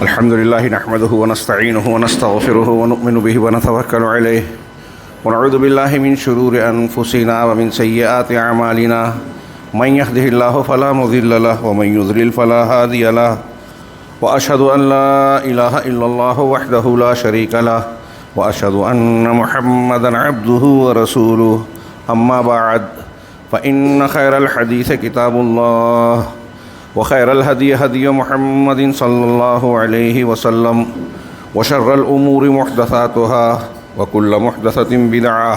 الحمد لله نحمده ونستعينه ونستغفره ونؤمن به ونتوكل عليه ونعوذ بالله من شرور أنفسنا ومن سيئات أعمالنا من يهده الله فلا مضل له ومن يضلل فلا هادي له وأشهد أن لا إله إلا الله وحده لا شريك له وأشهد أن محمدا عبده ورسوله أما بعد فإن خير الحديث كتاب الله وخير الهدي هدي محمد صلى الله عليه وسلم وشر الأمور محدثاتها وكل محدثة بدعة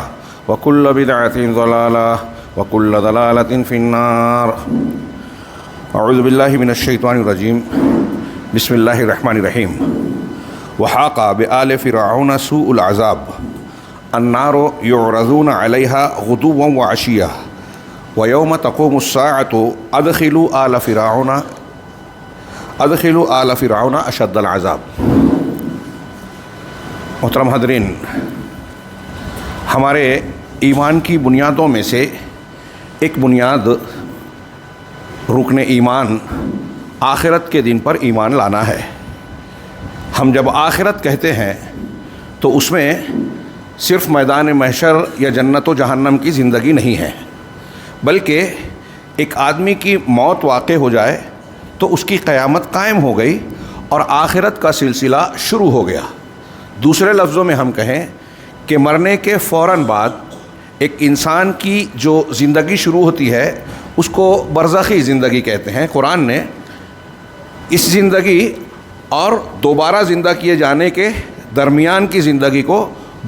وكل بدعة ضلالة وكل ضلالة في النار. أعوذ بالله من الشيطان الرجيم. بسم الله الرحمن الرحيم. وحاق بآل فرعون سوء العذاب النار يعرضون عليها غدوا وعشيا ويوم تقوم الساعة أدخلوا آل فرعون أشد العذاب. محترم حضرین، ہمارے ایمان کی بنیادوں میں سے ایک بنیاد رکن ایمان آخرت کے دن پر ایمان لانا ہے. ہم جب آخرت کہتے ہیں تو اس میں صرف میدان محشر یا جنت و جہنم کی زندگی نہیں ہے، بلکہ ایک آدمی کی موت واقع ہو جائے تو اس کی قیامت قائم ہو گئی اور آخرت کا سلسلہ شروع ہو گیا. دوسرے لفظوں میں ہم کہیں کہ مرنے کے فوراً بعد ایک انسان کی جو زندگی شروع ہوتی ہے اس کو برزخی زندگی کہتے ہیں. قرآن نے اس زندگی اور دوبارہ زندہ کیے جانے کے درمیان کی زندگی کو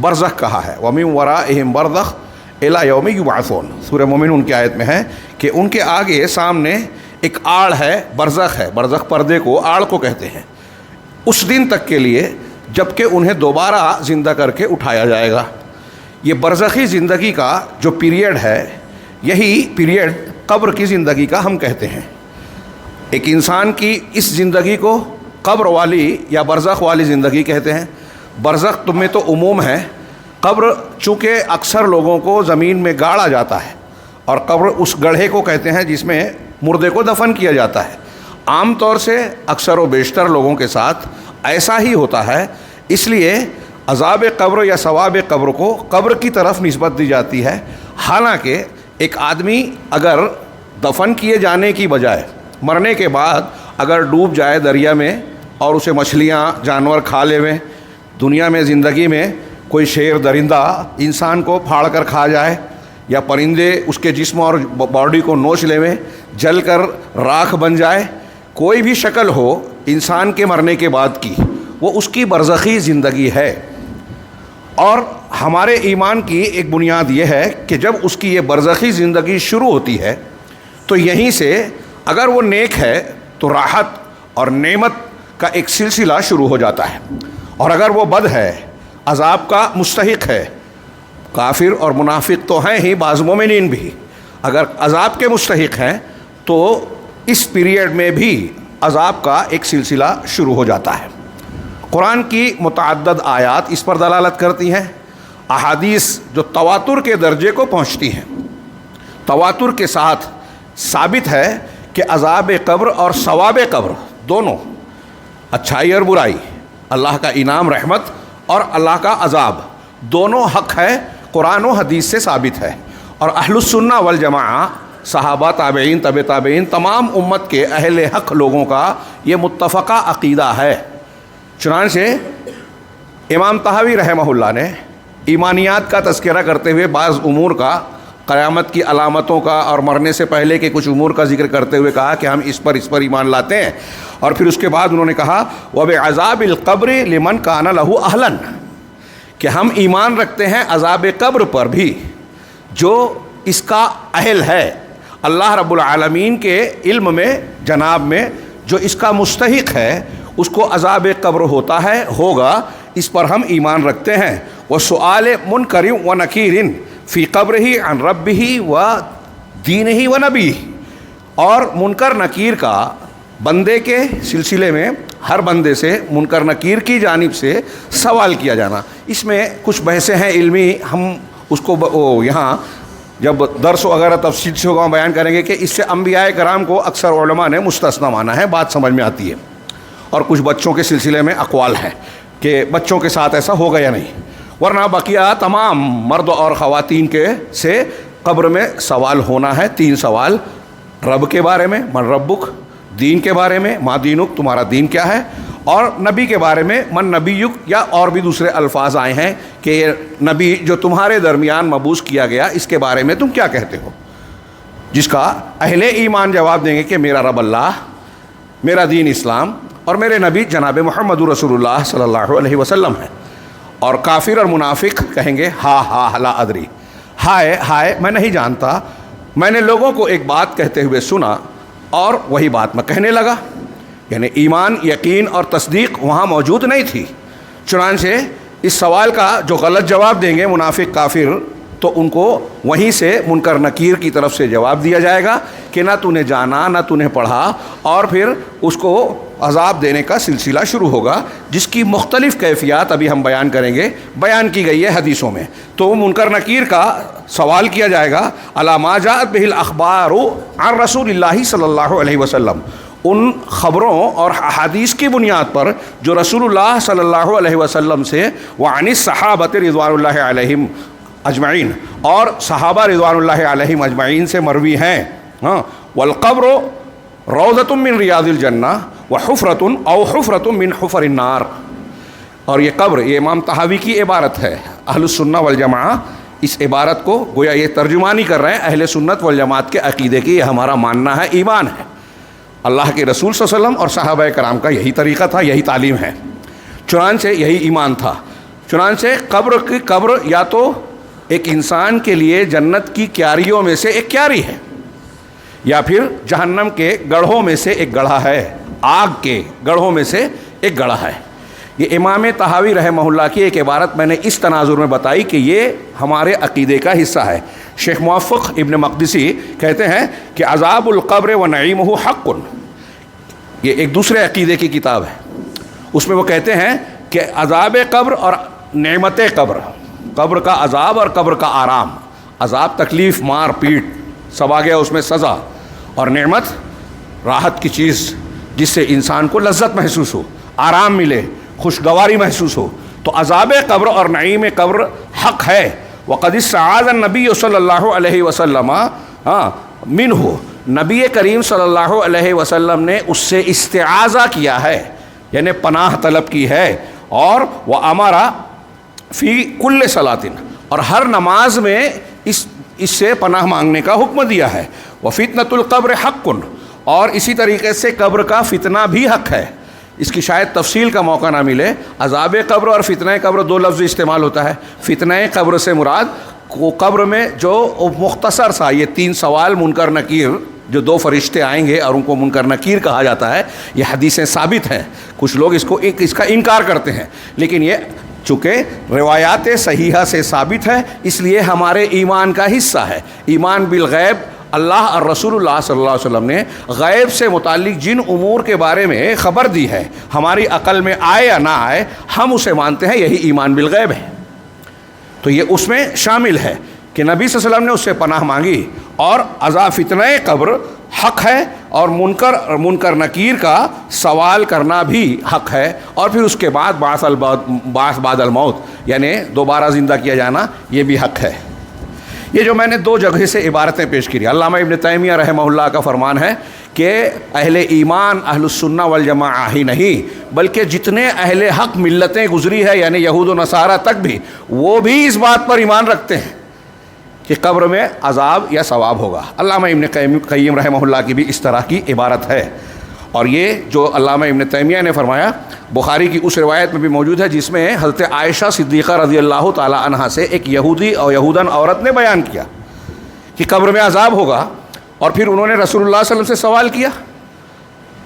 برزخ کہا ہے. وَمِن وَرَائِهِمْ بَرْزَخٌ إِلَىٰ یَوْمِ یُبْعَثُونَ. سورہ مومنون کی آیت میں ہے کہ ان کے آگے سامنے ایک آڑ ہے، برزخ ہے. برزخ پردے کو آڑ کو کہتے ہیں. اس دن تک کے لیے جب کہ انہیں دوبارہ زندہ کر کے اٹھایا جائے گا. یہ برزخی زندگی کا جو پیریڈ ہے، یہی پیریڈ قبر کی زندگی کا ہم کہتے ہیں. ایک انسان کی اس زندگی کو قبر والی یا برزخ والی زندگی کہتے ہیں. برزخ میں تو عموم ہے. قبر چونکہ اکثر لوگوں کو زمین میں گاڑا جاتا ہے اور قبر اس گڑھے کو کہتے ہیں جس میں مردے کو دفن کیا جاتا ہے. عام طور سے اکثر و بیشتر لوگوں کے ساتھ ایسا ہی ہوتا ہے. اس لیے عذاب قبر یا ثواب قبر کو قبر کی طرف نسبت دی جاتی ہے. حالانکہ ایک آدمی اگر دفن کیے جانے کی بجائے مرنے کے بعد اگر ڈوب جائے دریا میں اور اسے مچھلیاں جانور کھا لے، دنیا میں زندگی میں کوئی شیر درندہ انسان کو پھاڑ کر کھا جائے یا پرندے اس کے جسم اور باڈی کو نوچ لیں، جل کر راکھ بن جائے، کوئی بھی شکل ہو انسان کے مرنے کے بعد کی، وہ اس کی برزخی زندگی ہے. اور ہمارے ایمان کی ایک بنیاد یہ ہے کہ جب اس کی یہ برزخی زندگی شروع ہوتی ہے تو یہیں سے اگر وہ نیک ہے تو راحت اور نعمت کا ایک سلسلہ شروع ہو جاتا ہے، اور اگر وہ بد ہے، عذاب کا مستحق ہے. کافر اور منافق تو ہیں ہی، بعض مومنین بھی اگر عذاب کے مستحق ہیں تو اس پیریڈ میں بھی عذاب کا ایک سلسلہ شروع ہو جاتا ہے. قرآن کی متعدد آیات اس پر دلالت کرتی ہیں. احادیث جو تواتر کے درجے کو پہنچتی ہیں، تواتر کے ساتھ ثابت ہے کہ عذاب قبر اور ثواب قبر دونوں، اچھائی اور برائی، اللہ کا انعام رحمت اور اللہ کا عذاب، دونوں حق ہے، قرآن و حدیث سے ثابت ہے. اور اہل السنہ والجماعہ، صحابہ، تابعین، تبع تابعین، تمام امت کے اہل حق لوگوں کا یہ متفقہ عقیدہ ہے. چنانچہ امام طحاوی رحمہ اللہ نے ایمانیات کا تذکرہ کرتے ہوئے بعض امور کا، قیامت کی علامتوں کا اور مرنے سے پہلے کے کچھ امور کا ذکر کرتے ہوئے کہا کہ ہم اس پر ایمان لاتے ہیں. اور پھر اس کے بعد انہوں نے کہا وَبِعَذَابِ الْقَبْرِ لِمَنْ كَانَ لَهُ أَهْلًا، کہ ہم ایمان رکھتے ہیں عذاب قبر پر بھی جو اس کا اہل ہے. اللہ رب العالمین کے علم میں، جناب میں، جو اس کا مستحق ہے اس کو عذاب قبر ہوتا ہے، ہوگا، اس پر ہم ایمان رکھتے ہیں. وَسُؤَالِ مُنْكَرٍ وَنَكِيرٍ فی قبرہ عن ربہ و دینہ و نبیہ، اور منکر نکیر کا بندے کے سلسلے میں ہر بندے سے منکر نکیر کی جانب سے سوال کیا جانا. اس میں کچھ بحثیں ہیں علمی، ہم اس کو یہاں جب درس وغیرہ تفصیل سے ہوگا بیان کریں گے کہ اس سے انبیاء کرام کو اکثر علماء نے مستثنی مانا ہے. بات سمجھ میں آتی ہے. اور کچھ بچوں کے سلسلے میں اقوال ہیں کہ بچوں کے ساتھ ایسا ہوگا یا نہیں، ورنہ بقیہ تمام مرد اور خواتین کے سے قبر میں سوال ہونا ہے. 3 سوال: رب کے بارے میں، من ربک، دین کے بارے میں، ما دینک، تمہارا دین کیا ہے، اور نبی کے بارے میں، من نبیک، یا اور بھی دوسرے الفاظ آئے ہیں کہ یہ نبی جو تمہارے درمیان مبعوث کیا گیا اس کے بارے میں تم کیا کہتے ہو، جس کا اہل ایمان جواب دیں گے کہ میرا رب اللہ، میرا دین اسلام، اور میرے نبی جناب محمد رسول اللہ صلی اللہ علیہ وسلم ہے. اور کافر اور منافق کہیں گے ہا لا ادری، ہائے ہائے میں نہیں جانتا، میں نے لوگوں کو ایک بات کہتے ہوئے سنا اور وہی بات میں کہنے لگا. یعنی ایمان، یقین اور تصدیق وہاں موجود نہیں تھی. چنانچہ اس سوال کا جو غلط جواب دیں گے منافق کافر، تو ان کو وہیں سے منکر نکیر کی طرف سے جواب دیا جائے گا کہ نہ تو نے جانا نہ تو نے پڑھا، اور پھر اس کو عذاب دینے کا سلسلہ شروع ہوگا جس کی مختلف کیفیات ابھی ہم بیان کریں گے، بیان کی گئی ہے حدیثوں میں. تو منکر نکیر کا سوال کیا جائے گا علی ما جاءت بہ الاخبار عن رسول اللہ صلی اللہ علیہ وسلم، ان خبروں اور احادیث کی بنیاد پر جو رسول اللہ صلی اللہ علیہ وسلم سے وعن الصحابۃ رضوان اللہ علیہم اجمعین، اور صحابہ رضوان اللہ علیہم اجمعین سے مروی ہیں. والقبر روضۃ من ریاض الجنہ وحفرۃ او حفرۃ من حفر النار. اور یہ قبر، یہ امام طحاوی کی عبارت ہے. اہل السنہ والجماعہ اس عبارت کو گویا یہ ترجمانی کر رہے ہیں اہل سنت والجماعت کے عقیدے کی، یہ ہمارا ماننا ہے، ایمان ہے. اللہ کے رسول صلی اللہ علیہ وسلم اور صحابہ کرام کا یہی طریقہ تھا، یہی تعلیم ہے. چنانچہ یہی ایمان تھا. چنانچہ قبر یا تو ایک انسان کے لیے جنت کی کیاریوں میں سے ایک کیاری ہے، یا پھر جہنم کے گڑھوں میں سے ایک گڑھا ہے، آگ کے گڑھوں میں سے ایک گڑھا ہے. یہ امام طحاوی رحمہ اللہ کی ایک عبارت میں نے اس تناظر میں بتائی کہ یہ ہمارے عقیدے کا حصہ ہے. شیخ موفق ابن مقدسی کہتے ہیں کہ عذاب القبر و نعیمہ حق، یہ ایک دوسرے عقیدے کی کتاب ہے. اس میں وہ کہتے ہیں کہ عذاب قبر اور نعمت قبر کا عذاب اور قبر کا آرام، عذاب تکلیف، مار پیٹ، سب آ گیا اس میں سزا، اور نعمت راحت کی چیز جس سے انسان کو لذت محسوس ہو، آرام ملے، خوشگواری محسوس ہو. تو عذاب قبر اور نعیم قبر حق ہے. وقد استعاذ النبی صلی اللہ علیہ وسلم منہ، نبی کریم صلی اللہ علیہ وسلم نے اس سے استعاذہ کیا ہے، یعنی پناہ طلب کی ہے. اور وہ امارا فی کل صلاۃ، اور ہر نماز میں اس سے پناہ مانگنے کا حکم دیا ہے. وفتنۃ القبر حق، اور اسی طریقے سے قبر کا فتنہ بھی حق ہے. اس کی شاید تفصیل کا موقع نہ ملے. عذاب قبر اور فتنہ قبر 2 لفظ استعمال ہوتا ہے. فتنہ قبر سے مراد قبر میں جو مختصر سا یہ 3 سوال منکر نکیر، جو 2 فرشتے آئیں گے اور ان کو منکر نکیر کہا جاتا ہے، یہ حدیثیں ثابت ہیں. کچھ لوگ اس کا انکار کرتے ہیں، لیکن یہ چونکہ روایات صحیحہ سے ثابت ہے اس لیے ہمارے ایمان کا حصہ ہے. ایمان بالغیب، اللہ اور رسول اللہ صلی اللہ علیہ وسلم نے غیب سے متعلق جن امور کے بارے میں خبر دی ہے، ہماری عقل میں آئے یا نہ آئے، ہم اسے مانتے ہیں، یہی ایمان بالغیب ہے. تو یہ اس میں شامل ہے کہ نبی صلی اللہ علیہ وسلم نے اس سے پناہ مانگی. اور عذاب فتنہ قبر حق ہے، اور منکر نکیر کا سوال کرنا بھی حق ہے. اور پھر اس کے بعد بعث بعد الموت، یعنی دوبارہ زندہ کیا جانا، یہ بھی حق ہے. یہ جو میں نے 2 جگہ سے عبارتیں پیش کی، علامہ ابن تیمیہ رحمہ اللہ کا فرمان ہے کہ اہل ایمان اہل السنہ والجماعہ ہی نہیں بلکہ جتنے اہل حق ملتیں گزری ہے، یعنی یہود و نصارہ تک بھی، وہ بھی اس بات پر ایمان رکھتے ہیں کہ قبر میں عذاب یا ثواب ہوگا. علامہ ابن قیم رحمہ اللہ کی بھی اس طرح کی عبارت ہے. اور یہ جو علامہ ابن تیمیہ نے فرمایا بخاری کی اس روایت میں بھی موجود ہے جس میں حضرت عائشہ صدیقہ رضی اللہ تعالی عنہا سے ایک یہودی اور یہودن عورت نے بیان کیا کہ قبر میں عذاب ہوگا، اور پھر انہوں نے رسول اللہ صلی اللہ علیہ وسلم سے سوال کیا.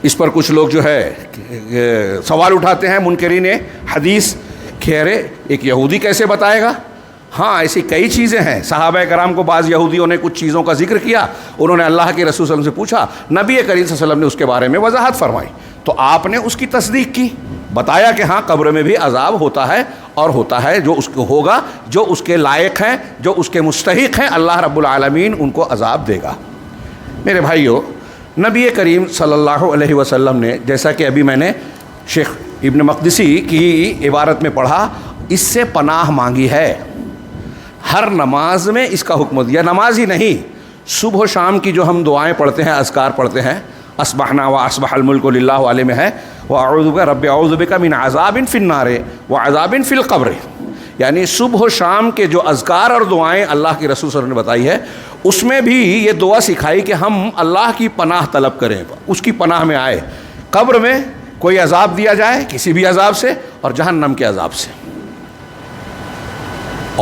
اس پر کچھ لوگ جو ہے سوال اٹھاتے ہیں منکرین حدیث کہ ارے ایک یہودی کیسے بتائے گا. ہاں ایسی کئی چیزیں ہیں. صحابہ کرام کو بعض یہودیوں نے کچھ چیزوں کا ذکر کیا، انہوں نے اللہ کے رسول صلی اللہ علیہ وسلم سے پوچھا، نبی کریم صلی اللہ علیہ وسلم نے اس کے بارے میں وضاحت فرمائی، تو آپ نے اس کی تصدیق کی، بتایا کہ ہاں قبر میں بھی عذاب ہوتا ہے، اور ہوتا ہے جو اس کو ہوگا، جو اس کے لائق ہیں، جو اس کے مستحق ہیں، اللہ رب العالمین ان کو عذاب دے گا. میرے بھائیو، نبی کریم صلی اللہ علیہ وسلم نے، جیسا کہ ابھی میں نے شیخ ابن مقدسی کی عبارت میں پڑھا، اس سے پناہ مانگی ہے۔ ہر نماز میں اس کا حکم دیا، نماز ہی نہیں، صبح و شام کی جو ہم دعائیں پڑھتے ہیں، اذکار پڑھتے ہیں، اصبحنا و اصبح الملک للہ والے میں ہے وَأَعُوذُ بِكَ رَبِّ أَعُوذُ بِكَ مِنْ عَذَابٍ فِي النَّارِ وَعَذَابٍ فِي الْقَبْرِ، یعنی صبح و شام کے جو اذکار اور دعائیں اللہ کے رسول صلی اللہ علیہ وسلم نے بتائی ہے، اس میں بھی یہ دعا سکھائی کہ ہم اللہ کی پناہ طلب کریں، اس کی پناہ میں آئے، قبر میں کوئی عذاب دیا جائے کسی بھی عذاب سے، اور جہنم کے عذاب سے۔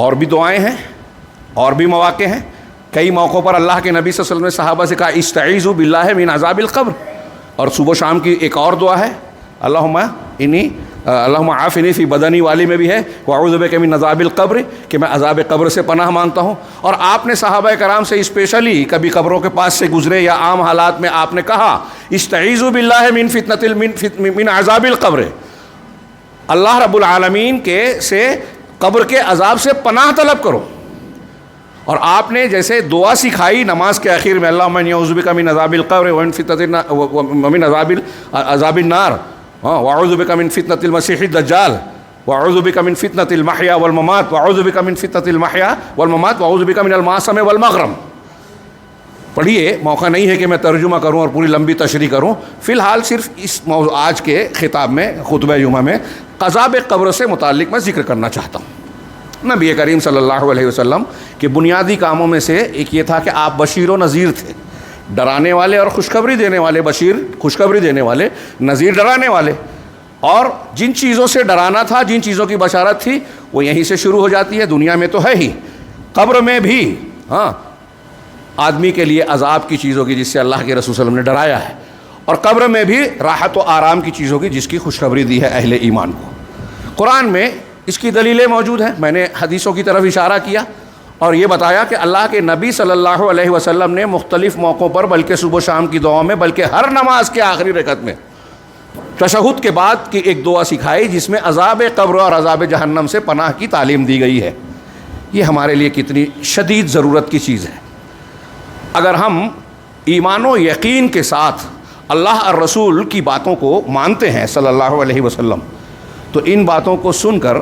اور بھی دعائیں ہیں، اور بھی مواقع ہیں، کئی موقعوں پر اللہ کے نبی صلی اللہ علیہ وسلم نے صحابہ سے کہا استعیذوا باللہ من عذاب القبر، اور صبح و شام کی ایک اور دعا ہے اللہم عافنی فی بدنی والی میں بھی ہے واعوذ بک من عذاب القبر، کہ میں عذاب قبر سے پناہ مانگتا ہوں۔ اور آپ نے صحابہ کرام سے اسپیشلی کبھی قبروں کے پاس سے گزرے یا عام حالات میں آپ نے کہا استعیذوا باللہ من عذاب القبر، اللہ رب العالمین کے سے قبر کے عذاب سے پناہ طلب کرو۔ اور آپ نے جیسے دعا سکھائی نماز کے آخر میں اللہم انی اعوذ بک من عذاب القبر ومن عذاب النار واعوذ بک من فتنة المسیح الدجال واعوذ بک من فتنة المحیا والممات واعوذ بک من فتنة المحیا والممات واعوذ بک من المعصم والمغرم۔ پڑھیے، موقع نہیں ہے کہ میں ترجمہ کروں اور پوری لمبی تشریح کروں، فی الحال صرف اس آج کے خطاب میں خطبہ جمعہ میں عذاب قبر سے متعلق میں ذکر کرنا چاہتا ہوں۔ نبی کریم صلی اللہ علیہ وسلم کے بنیادی کاموں میں سے ایک یہ تھا کہ آپ بشیر و نذیر تھے، ڈرانے والے اور خوشخبری دینے والے، بشیر خوشخبری دینے والے، نذیر ڈرانے والے۔ اور جن چیزوں سے ڈرانا تھا، جن چیزوں کی بشارت تھی، وہ یہیں سے شروع ہو جاتی ہے، دنیا میں تو ہے ہی، قبر میں بھی آدمی کے لیے عذاب کی چیزوں کی جس سے اللہ کے رسول صلی اللہ علیہ وسلم نے ڈرایا ہے، اور قبر میں بھی راحت و آرام کی چیزوں کی جس کی خوشخبری دی ہے اہل ایمان کو۔ قرآن میں اس کی دلیلیں موجود ہیں، میں نے حدیثوں کی طرف اشارہ کیا اور یہ بتایا کہ اللہ کے نبی صلی اللہ علیہ وسلم نے مختلف موقعوں پر، بلکہ صبح و شام کی دعاؤں میں، بلکہ ہر نماز کے آخری رکعت میں تشہد کے بعد کی ایک دعا سکھائی جس میں عذاب قبر اور عذاب جہنم سے پناہ کی تعلیم دی گئی ہے۔ یہ ہمارے لیے کتنی شدید ضرورت کی چیز ہے۔ اگر ہم ایمان و یقین کے ساتھ اللہ اور رسول کی باتوں کو مانتے ہیں صلی اللہ علیہ وسلم، تو ان باتوں کو سن کر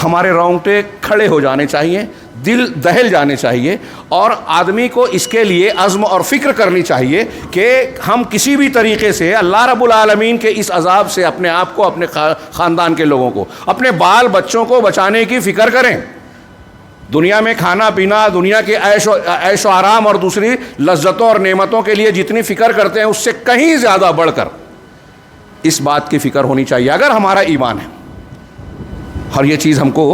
ہمارے رونگٹے کھڑے ہو جانے چاہیے، دل دہل جانے چاہیے، اور آدمی کو اس کے لیے عزم اور فکر کرنی چاہیے کہ ہم کسی بھی طریقے سے اللہ رب العالمین کے اس عذاب سے اپنے آپ کو، اپنے خاندان کے لوگوں کو، اپنے بال بچوں کو بچانے کی فکر کریں۔ دنیا میں کھانا پینا، دنیا کے عیش و آرام اور دوسری لذتوں اور نعمتوں کے لیے جتنی فکر کرتے ہیں، اس سے کہیں زیادہ بڑھ کر اس بات کی فکر ہونی چاہیے اگر ہمارا ایمان ہے۔ اور یہ چیز ہم کو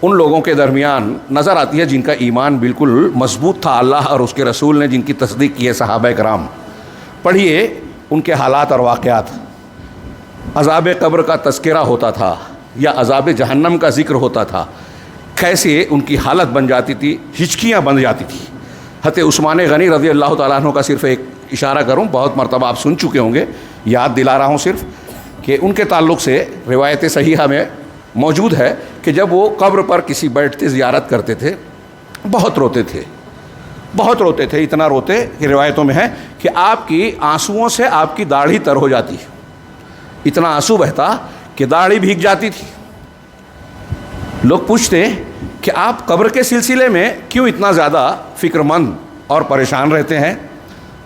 ان لوگوں کے درمیان نظر آتی ہے جن کا ایمان بالکل مضبوط تھا، اللہ اور اس کے رسول نے جن کی تصدیق کی ہے صحابہ کرام۔ پڑھیے ان کے حالات اور واقعات، عذاب قبر کا تذکرہ ہوتا تھا یا عذاب جہنم کا ذکر ہوتا تھا، کیسے ان کی حالت بن جاتی تھی، ہچکیاں بن جاتی تھی۔ حضرت عثمان غنی رضی اللہ تعالیٰ عنہ کا صرف ایک اشارہ کروں، بہت مرتبہ آپ سن چکے ہوں گے، یاد دلا رہا ہوں صرف، کہ ان کے تعلق سے روایت صحیحہ میں موجود ہے کہ جب وہ قبر پر کسی بیٹھتے زیارت کرتے تھے، بہت روتے تھے، بہت روتے تھے، اتنا روتے کہ روایتوں میں ہے کہ آپ کی آنسوؤں سے آپ کی داڑھی تر ہو جاتی، اتنا آنسو بہتا کہ داڑھی بھیگ جاتی تھی۔ لوگ پوچھتے کہ آپ قبر کے سلسلے میں کیوں اتنا زیادہ فکر مند اور پریشان رہتے ہیں؟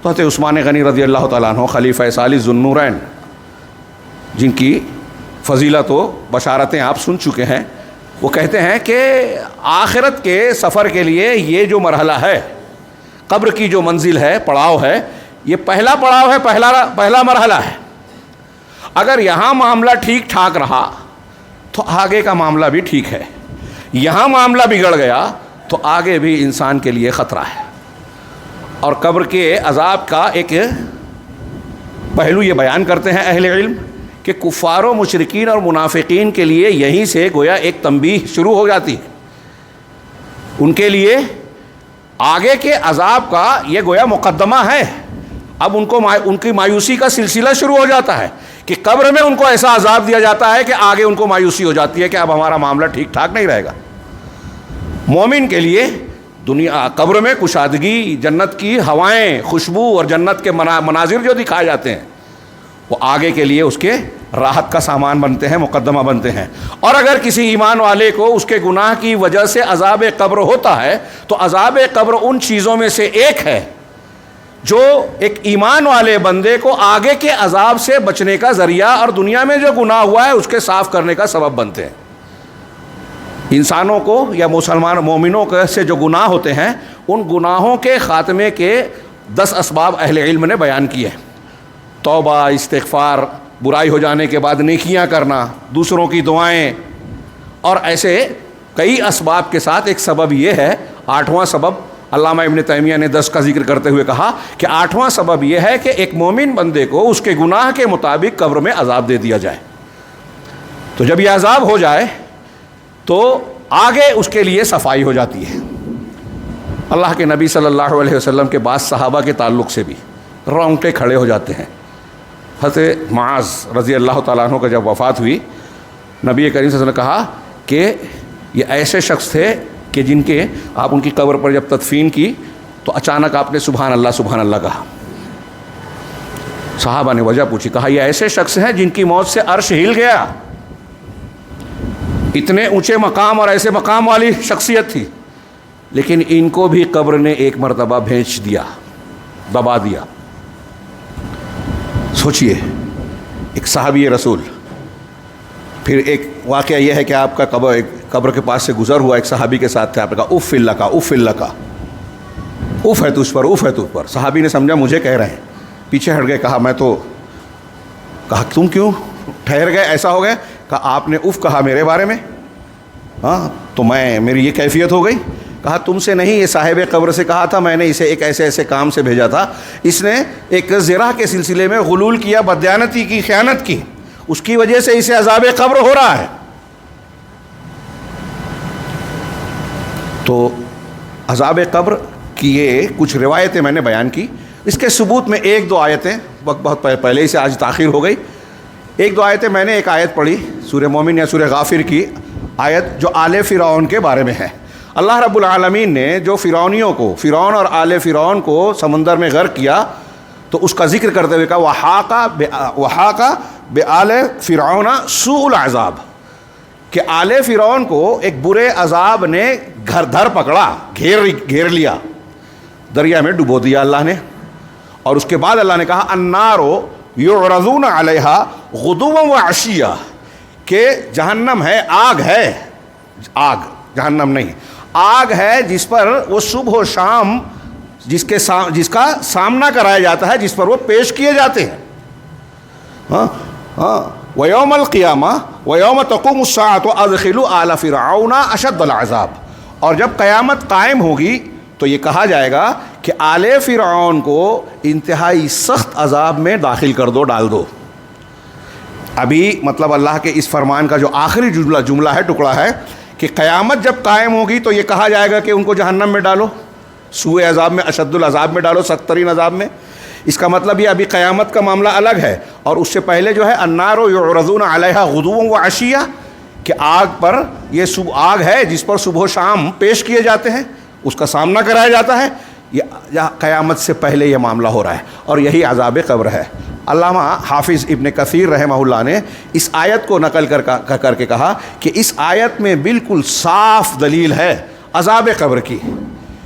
تو حضرت عثمان غنی رضی اللہ تعالیٰ عنہ خلیفہ ثالث ذو النورین، جن کی فضیلت و بشارتیں آپ سن چکے ہیں، وہ کہتے ہیں کہ آخرت کے سفر کے لیے یہ جو مرحلہ ہے، قبر کی جو منزل ہے، پڑاؤ ہے، یہ پہلا پڑاؤ ہے، پہلا مرحلہ ہے۔ اگر یہاں معاملہ ٹھیک ٹھاک رہا تو آگے کا معاملہ بھی ٹھیک ہے، یہاں معاملہ بگڑ گیا تو آگے بھی انسان کے لیے خطرہ ہے۔ اور قبر کے عذاب کا ایک پہلو یہ بیان کرتے ہیں اہل علم کہ کفار و مشرکین اور منافقین کے لیے یہیں سے گویا ایک تنبیہ شروع ہو جاتی ہے، ان کے لیے آگے کے عذاب کا یہ گویا مقدمہ ہے۔ اب ان کی مایوسی کا سلسلہ شروع ہو جاتا ہے کہ قبر میں ان کو ایسا عذاب دیا جاتا ہے کہ آگے ان کو مایوسی ہو جاتی ہے کہ اب ہمارا معاملہ ٹھیک ٹھاک نہیں رہے گا۔ مومن کے لیے دنیا قبر میں کشادگی، جنت کی ہوائیں، خوشبو اور جنت کے مناظر جو دکھائے جاتے ہیں، وہ آگے کے لیے اس کے راحت کا سامان بنتے ہیں، مقدمہ بنتے ہیں۔ اور اگر کسی ایمان والے کو اس کے گناہ کی وجہ سے عذاب قبر ہوتا ہے تو عذاب قبر ان چیزوں میں سے ایک ہے جو ایک ایمان والے بندے کو آگے کے عذاب سے بچنے کا ذریعہ اور دنیا میں جو گناہ ہوا ہے اس کے صاف کرنے کا سبب بنتے ہیں۔ انسانوں کو یا مومنوں سے جو گناہ ہوتے ہیں ان گناہوں کے خاتمے کے 10 اسباب اہل علم نے بیان کیے ہیں۔ توبہ، استغفار، برائی ہو جانے کے بعد نیکیاں کرنا، دوسروں کی دعائیں، اور ایسے کئی اسباب کے ساتھ ایک سبب یہ ہے، 8واں سبب علامہ ابن تیمیہ نے 10 کا ذکر کرتے ہوئے کہا کہ 8واں سبب یہ ہے کہ ایک مومن بندے کو اس کے گناہ کے مطابق قبر میں عذاب دے دیا جائے۔ تو جب یہ عذاب ہو جائے تو آگے اس کے لیے صفائی ہو جاتی ہے۔ اللہ کے نبی صلی اللہ علیہ وسلم کے بعض صحابہ کے تعلق سے بھی رونگٹے کھڑے ہو جاتے ہیں۔ حضرت معاذ رضی اللہ تعالیٰ عنہ کا جب وفات ہوئی، نبی کریم صلی اللہ علیہ وسلم نے کہا کہ یہ ایسے شخص تھے کہ جن کے آپ ان کی قبر پر جب تدفین کی تو اچانک آپ نے سبحان اللہ کہا۔ صحابہ نے وجہ پوچھی، کہا یہ ایسے شخص ہیں جن کی موت سے عرش ہل گیا، اتنے اونچے مقام اور ایسے مقام والی شخصیت تھی، لیکن ان کو بھی قبر نے ایک مرتبہ بھینچ دیا، دبا دیا۔ سوچئے، ایک صحابی رسول، پھر ایک واقعہ یہ ہے کہ آپ کا قبر کے پاس سے گزر ہوا، ایک صحابی کے ساتھ تھے، آپ نے کہا اف لکا اف لکا، اف ہے تجھ پر، اف ہے تجھ پر۔ صحابی نے سمجھا مجھے کہہ رہے ہیں، پیچھے ہٹ گئے، کہا میں تو، کہا تم کیوں ٹھہر گئے، ایسا ہو گئے؟ کہا آپ نے اف کہا میرے بارے میں، ہاں تو میری یہ کیفیت ہو گئی۔ کہا تم سے نہیں، یہ صاحب قبر سے کہا تھا، میں نے اسے ایک ایسے کام سے بھیجا تھا، اس نے ایک زرہ کے سلسلے میں غلول کیا، بددیانتی کی، خیانت کی، اس کی وجہ سے اسے عذاب قبر ہو رہا ہے۔ تو عذاب قبر کی یہ کچھ روایتیں میں نے بیان کی، اس کے ثبوت میں 1-2 آیتیں، وقت بہت پہلے ہی سے آج تاخیر ہو گئی، 1-2 آیتیں میں نے، ایک آیت پڑھی سورہ مومن یا سورہ غافر کی آیت جو آل فرعون کے بارے میں ہے۔ اللہ رب العالمین نے جو فرعون اور آل فرعون کو سمندر میں غرق کیا تو اس کا ذکر کرتے ہوئے کہا وحاق بآل فرعون سوء العذاب، کہ آل فرعون کو ایک برے عذاب نے دھر پکڑا، گھیر لیا، دریا میں ڈبو دیا اللہ نے۔ اور اس کے بعد اللہ نے کہا النار یعرضون علیہا غدوا وعشیا، کہ جہنم ہے، آگ ہے، آگ جہنم نہیں، آگ ہے جس پر وہ صبح و شام جس کا سامنا کرایا جاتا ہے، جس پر وہ پیش کیے جاتے ہیں۔ وَيَوْمَ الْقِيَامَةِ وَيَوْمَ تَقُومُ السَّاعَةُ أَدْخِلُوا آلَ فِرْعَوْنَ أَشَدَّ الْعَذَابِ، اور جب قیامت قائم ہوگی تو یہ کہا جائے گا کہ آل فرعون کو انتہائی سخت عذاب میں داخل کر دو، ڈال دو۔ ابھی مطلب اللہ کے اس فرمان کا جو آخری جملہ ہے، ٹکڑا ہے کہ قیامت جب قائم ہوگی تو یہ کہا جائے گا کہ ان کو جہنم میں ڈالو، سوء عذاب میں، اشد العذاب میں ڈالو، سخت ترین عذاب میں۔ اس کا مطلب یہ ابھی قیامت کا معاملہ الگ ہے، اور اس سے پہلے جو ہے النار یعرضون علیہا غدوا وعشیا، کہ آگ پر، یہ آگ ہے جس پر صبح و شام پیش کیے جاتے ہیں، اس کا سامنا کرایا جاتا ہے۔ یہ قیامت سے پہلے یہ معاملہ ہو رہا ہے، اور یہی عذاب قبر ہے۔ علامہ حافظ ابن کثیر رحمہ اللہ نے اس آیت کو نقل کر کے کہا کہ اس آیت میں بالکل صاف دلیل ہے عذاب قبر کی،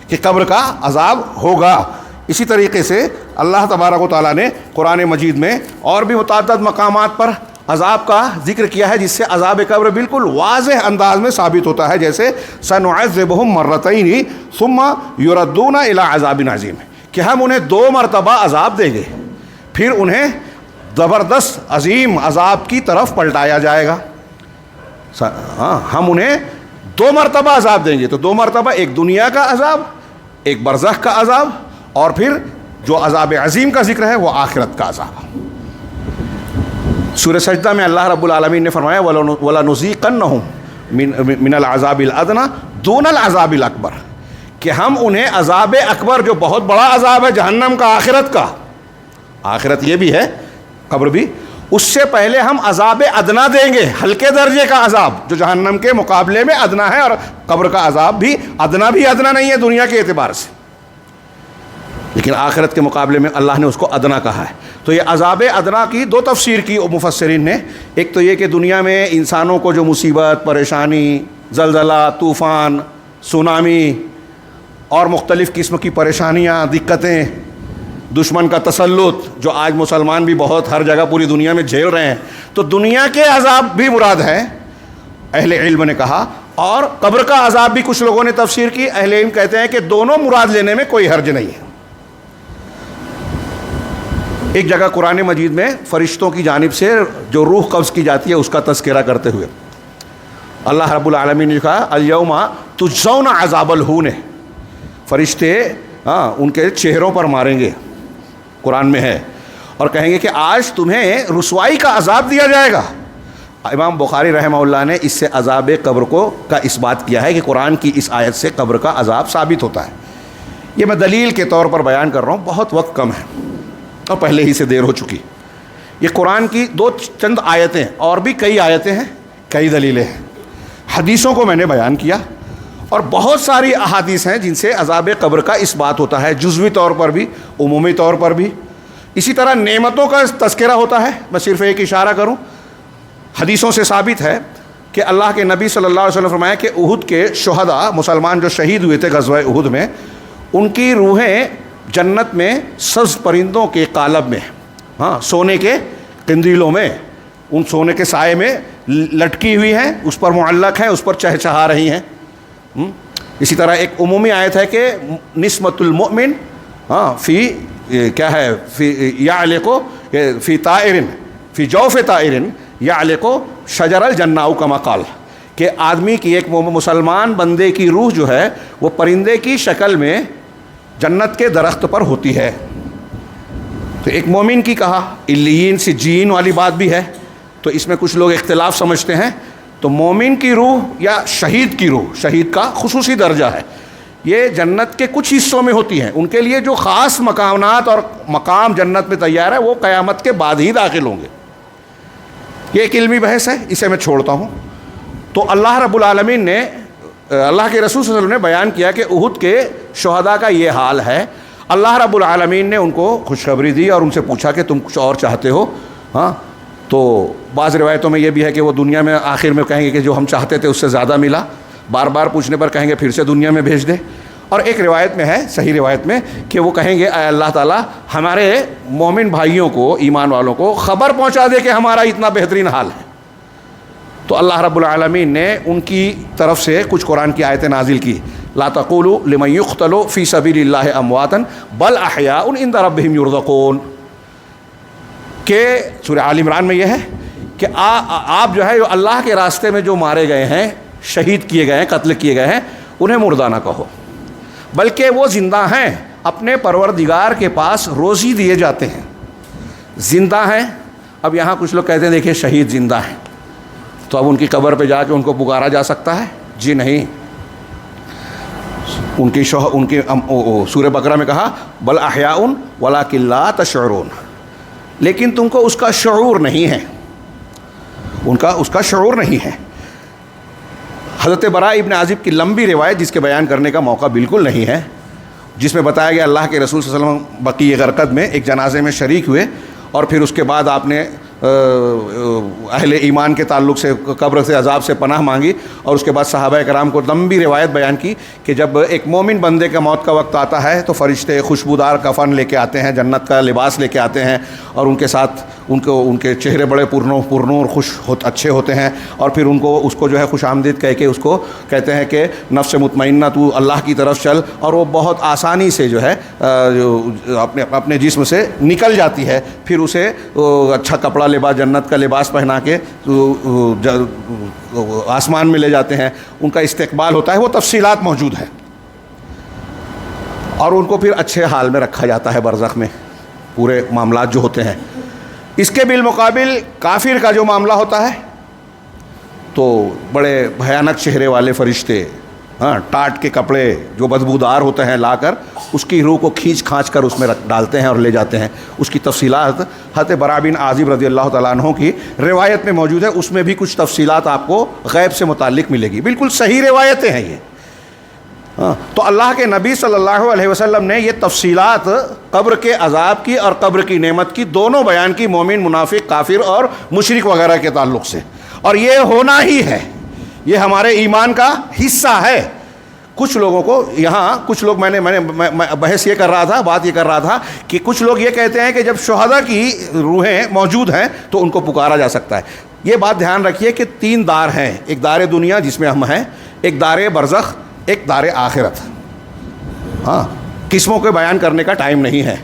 کہ قبر کا عذاب ہوگا۔ اسی طریقے سے اللہ تبارک و تعالیٰ نے قرآن مجید میں اور بھی متعدد مقامات پر عذاب کا ذکر کیا ہے، جس سے عذاب قبر بالکل واضح انداز میں ثابت ہوتا ہے، جیسے سنعذبہم مرتین ثم یردون الی عذاب عظیم، کہ ہم انہیں 2 مرتبہ عذاب دیں گے، پھر انہیں زبردست عظیم عذاب کی طرف پلٹایا جائے گا۔ ہم انہیں 2 مرتبہ عذاب دیں گے، تو 2 مرتبہ، ایک دنیا کا عذاب، ایک برزخ کا عذاب، اور پھر جو عذاب عظیم کا ذکر ہے وہ آخرت کا عذاب۔ سورہ سجدہ میں اللہ رب العالمین نے فرمایا وَلَنُذِيقَنَّهُم مِّنَ الْعَذَابِ الْأَدْنَىٰ دُونَ الْعَذَابِ الْأَكْبَرِ، کہ ہم انہیں عذاب اکبر، جو بہت بڑا عذاب ہے جہنم کا، آخرت کا، آخرت یہ بھی ہے، قبر بھی، اس سے پہلے ہم عذاب ادنا دیں گے، ہلکے درجے کا عذاب جو جہنم کے مقابلے میں ادنا ہے، اور قبر کا عذاب بھی ادنا نہیں ہے دنیا کے اعتبار سے، لیکن آخرت کے مقابلے میں اللہ نے اس کو ادنا کہا ہے. تو یہ عذاب ادنا کی دو تفسیر کی مفسرین نے. ایک تو یہ کہ دنیا میں انسانوں کو جو مصیبت، پریشانی، زلزلہ، طوفان، سونامی اور مختلف قسم کی پریشانیاں، دقتیں، دشمن کا تسلط جو آج مسلمان بھی بہت ہر جگہ پوری دنیا میں جھیل رہے ہیں، تو دنیا کے عذاب بھی مراد ہے اہل علم نے کہا، اور قبر کا عذاب بھی کچھ لوگوں نے تفسیر کی. اہل علم کہتے ہیں کہ دونوں مراد لینے میں کوئی حرج نہیں ہے. ایک جگہ قرآن مجید میں فرشتوں کی جانب سے جو روح قبض کی جاتی ہے اس کا تذکرہ کرتے ہوئے اللہ رب العالمین نے کہا الیوم تجزون عذاب الہون. فرشتے ان کے چہروں پر ماریں گے، قرآن میں ہے، اور کہیں گے کہ آج تمہیں رسوائی کا عذاب دیا جائے گا. امام بخاری رحمہ اللہ نے اس سے عذاب قبر کا اس بات کیا ہے کہ قرآن کی اس آیت سے قبر کا عذاب ثابت ہوتا ہے. یہ میں دلیل کے طور پر بیان کر رہا ہوں، بہت وقت کم ہے اور پہلے ہی سے دیر ہو چکی. یہ قرآن کی دو چند آیتیں، اور بھی کئی آیتیں ہیں، کئی دلیلیں ہیں. حدیثوں کو میں نے بیان کیا، اور بہت ساری احادیث ہیں جن سے عذاب قبر کا اس بات ہوتا ہے، جزوی طور پر بھی، عمومی طور پر بھی. اسی طرح نعمتوں کا تذکرہ ہوتا ہے. میں صرف ایک اشارہ کروں، حدیثوں سے ثابت ہے کہ اللہ کے نبی صلی اللہ علیہ وسلم فرمایا کہ احد کے شہداء، مسلمان جو شہید ہوئے تھے غزوہ احد میں، ان کی روحیں جنت میں سبز پرندوں کے قالب میں، سونے کے قندیلوں میں، ان سونے کے سائے میں لٹکی ہوئی ہیں، اس پر معلق ہیں، اس پر چہچہا رہی ہیں. اسی طرح ایک عمومی آیت ہے کہ نسمۃ المؤمن فی کیا ہے فی یعلق فی طائر فی جوف طائر یعلق شجر الجنہ کما قال، کہ آدمی کی، ایک مسلمان بندے کی روح جو ہے وہ پرندے کی شکل میں جنت کے درخت پر ہوتی ہے. تو ایک مومن کی کہا، علیین سے جین والی بات بھی ہے، تو اس میں کچھ لوگ اختلاف سمجھتے ہیں. تو مومن کی روح یا شہید کی روح، شہید کا خصوصی درجہ ہے، یہ جنت کے کچھ حصوں میں ہوتی ہیں. ان کے لیے جو خاص مقامات اور مقام جنت میں تیار ہے وہ قیامت کے بعد ہی داخل ہوں گے. یہ ایک علمی بحث ہے، اسے میں چھوڑتا ہوں. تو اللہ رب العالمین نے، اللہ کے رسول صلی اللہ علیہ وسلم نے بیان کیا کہ احد کے شہداء کا یہ حال ہے. اللہ رب العالمین نے ان کو خوشخبری دی اور ان سے پوچھا کہ تم کچھ اور چاہتے ہو. تو بعض روایتوں میں یہ بھی ہے کہ وہ دنیا میں آخر میں کہیں گے کہ جو ہم چاہتے تھے اس سے زیادہ ملا. بار بار پوچھنے پر کہیں گے پھر سے دنیا میں بھیج دے. اور ایک روایت میں ہے، صحیح روایت میں، کہ وہ کہیں گے اے اللہ تعالیٰ ہمارے مومن بھائیوں کو، ایمان والوں کو خبر پہنچا دے کہ ہمارا اتنا بہترین حال ہے. تو اللہ رب العالمین نے ان کی طرف سے کچھ قرآن کی آیتیں نازل کی. لا تقولوا لمن يقتل في سبيل الله امواتا بل احياء عند ربهم يرزقون، کہ سورہ آل عمران میں یہ ہے کہ آپ جو ہے اللہ کے راستے میں جو مارے گئے ہیں، شہید کیے گئے ہیں، قتل کیے گئے ہیں، انہیں مردہ نہ کہو، بلکہ وہ زندہ ہیں، اپنے پروردگار کے پاس روزی دیے جاتے ہیں، زندہ ہیں. اب یہاں کچھ لوگ کہتے ہیں دیکھیں شہید زندہ ہیں، تو اب ان کی قبر پہ جا کے ان کو پکارا جا سکتا ہے؟ جی نہیں. ان کی سورہ بقرہ میں کہا بل احیاء ولکن لا تشعرون، لیکن تم کو اس کا شعور نہیں ہے، اس کا شعور نہیں ہے. حضرت براء ابن عازب کی لمبی روایت جس کے بیان کرنے کا موقع بالکل نہیں ہے، جس میں بتایا گیا اللہ کے رسول صلی اللہ علیہ وسلم بقیع غرقد میں ایک جنازے میں شریک ہوئے، اور پھر اس کے بعد آپ نے اہل ایمان کے تعلق سے قبر سے عذاب سے پناہ مانگی، اور اس کے بعد صحابہ کرام کو لمبی روایت بیان کی کہ جب ایک مومن بندے کا موت کا وقت آتا ہے تو فرشتے خوشبودار کفن لے کے آتے ہیں، جنت کا لباس لے کے آتے ہیں، اور ان کے ساتھ ان کے چہرے بڑے پرنور اچھے ہوتے ہیں، اور پھر اس کو جو ہے خوش آمدید کہہ کے اس کو کہتے ہیں کہ نفس مطمئنہ تو اللہ کی طرف چل، اور وہ بہت آسانی سے جو ہے اپنے جسم سے نکل جاتی ہے. پھر اسے اچھا کپڑا لباس، جنت کا لباس پہنا کے آسمان میں لے جاتے ہیں، ان کا استقبال ہوتا ہے. وہ تفصیلات موجود ہیں، اور ان کو پھر اچھے حال میں رکھا جاتا ہے برزخ میں، پورے معاملات جو ہوتے ہیں. اس کے بالمقابل کافر کا جو معاملہ ہوتا ہے تو بڑے بھیانک چہرے والے فرشتے، ٹاٹ کے کپڑے جو بدبودار ہوتے ہیں لا کر اس کی روح کو کھینچ کھانچ کر اس میں ڈالتے ہیں اور لے جاتے ہیں. اس کی تفصیلات حضرت براء بن عازب رضی اللہ تعالیٰ عنہ کی روایت میں موجود ہے، اس میں بھی کچھ تفصیلات آپ کو غیب سے متعلق ملے گی. بالکل صحیح روایتیں ہیں یہ. تو اللہ کے نبی صلی اللہ علیہ وسلم نے یہ تفصیلات قبر کے عذاب کی اور قبر کی نعمت کی دونوں بیان کی، مومن، منافق، کافر اور مشرک وغیرہ کے تعلق سے، اور یہ ہونا ہی ہے، یہ ہمارے ایمان کا حصہ ہے۔ کچھ لوگوں کو یہاں کچھ لوگ میں بحث یہ کر رہا تھا، بات یہ کر رہا تھا کہ کچھ لوگ یہ کہتے ہیں کہ جب شہداء کی روحیں موجود ہیں تو ان کو پکارا جا سکتا ہے۔ یہ بات دھیان رکھیے کہ 3 دار ہیں، ایک دار دنیا جس میں ہم ہیں، ایک دار برزخ، ایک دار آخرت۔ قسموں کے بیان کرنے کا ٹائم نہیں ہے۔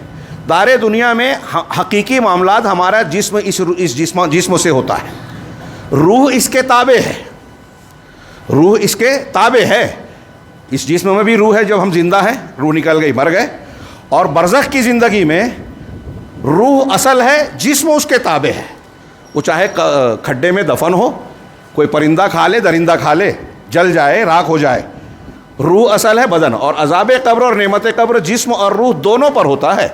دار دنیا میں حقیقی معاملات ہمارا جسم اس جسم سے ہوتا ہے، روح اس کے تابع ہے، روح اس کے تابع ہے، اس جسم میں بھی روح ہے، جب ہم زندہ ہیں روح نکل گئی مر گئے، اور برزخ کی زندگی میں روح اصل ہے، جسم اس کے تابع ہے، وہ چاہے کھڈے میں دفن ہو، کوئی پرندہ کھا لے، درندہ کھا لے، جل جائے، راکھ ہو جائے، روح اصل ہے بدن۔ اور عذاب قبر اور نعمت قبر جسم اور روح دونوں پر ہوتا ہے،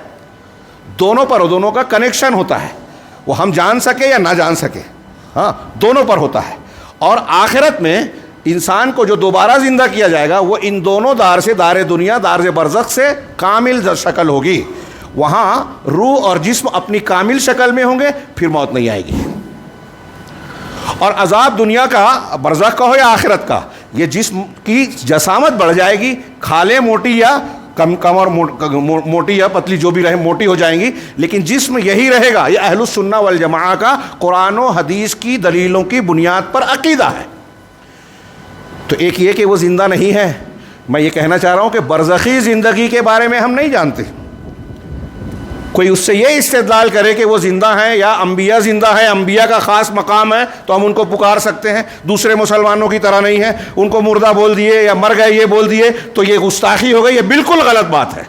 دونوں پر، دونوں کا کنیکشن ہوتا ہے، وہ ہم جان سکے یا نہ جان سکے، دونوں پر ہوتا ہے۔ اور آخرت میں انسان کو جو دوبارہ زندہ کیا جائے گا وہ ان دونوں دار سے، دار دنیا، دار برزخ سے کامل شکل ہوگی، وہاں روح اور جسم اپنی کامل شکل میں ہوں گے، پھر موت نہیں آئے گی۔ اور عذاب دنیا کا، برزخ کا ہو یا آخرت کا، یہ جسم کی جسامت بڑھ جائے گی، کھالیں موٹی یا کم اور موٹی یا پتلی جو بھی رہے موٹی ہو جائیں گی، لیکن جسم یہی رہے گا۔ یہ اہل السنہ والجماعہ کا قرآن و حدیث کی دلیلوں کی بنیاد پر عقیدہ ہے۔ تو ایک یہ کہ وہ زندہ نہیں ہے، میں یہ کہنا چاہ رہا ہوں کہ برزخی زندگی کے بارے میں ہم نہیں جانتے۔ کوئی اس سے یہ استدلال کرے کہ وہ زندہ ہیں یا انبیاء زندہ ہیں، انبیاء کا خاص مقام ہے تو ہم ان کو پکار سکتے ہیں، دوسرے مسلمانوں کی طرح نہیں ہے، ان کو مردہ بول دیے یا مر گئے یہ بول دیے تو یہ گستاخی ہو گئی، یہ بالکل غلط بات ہے۔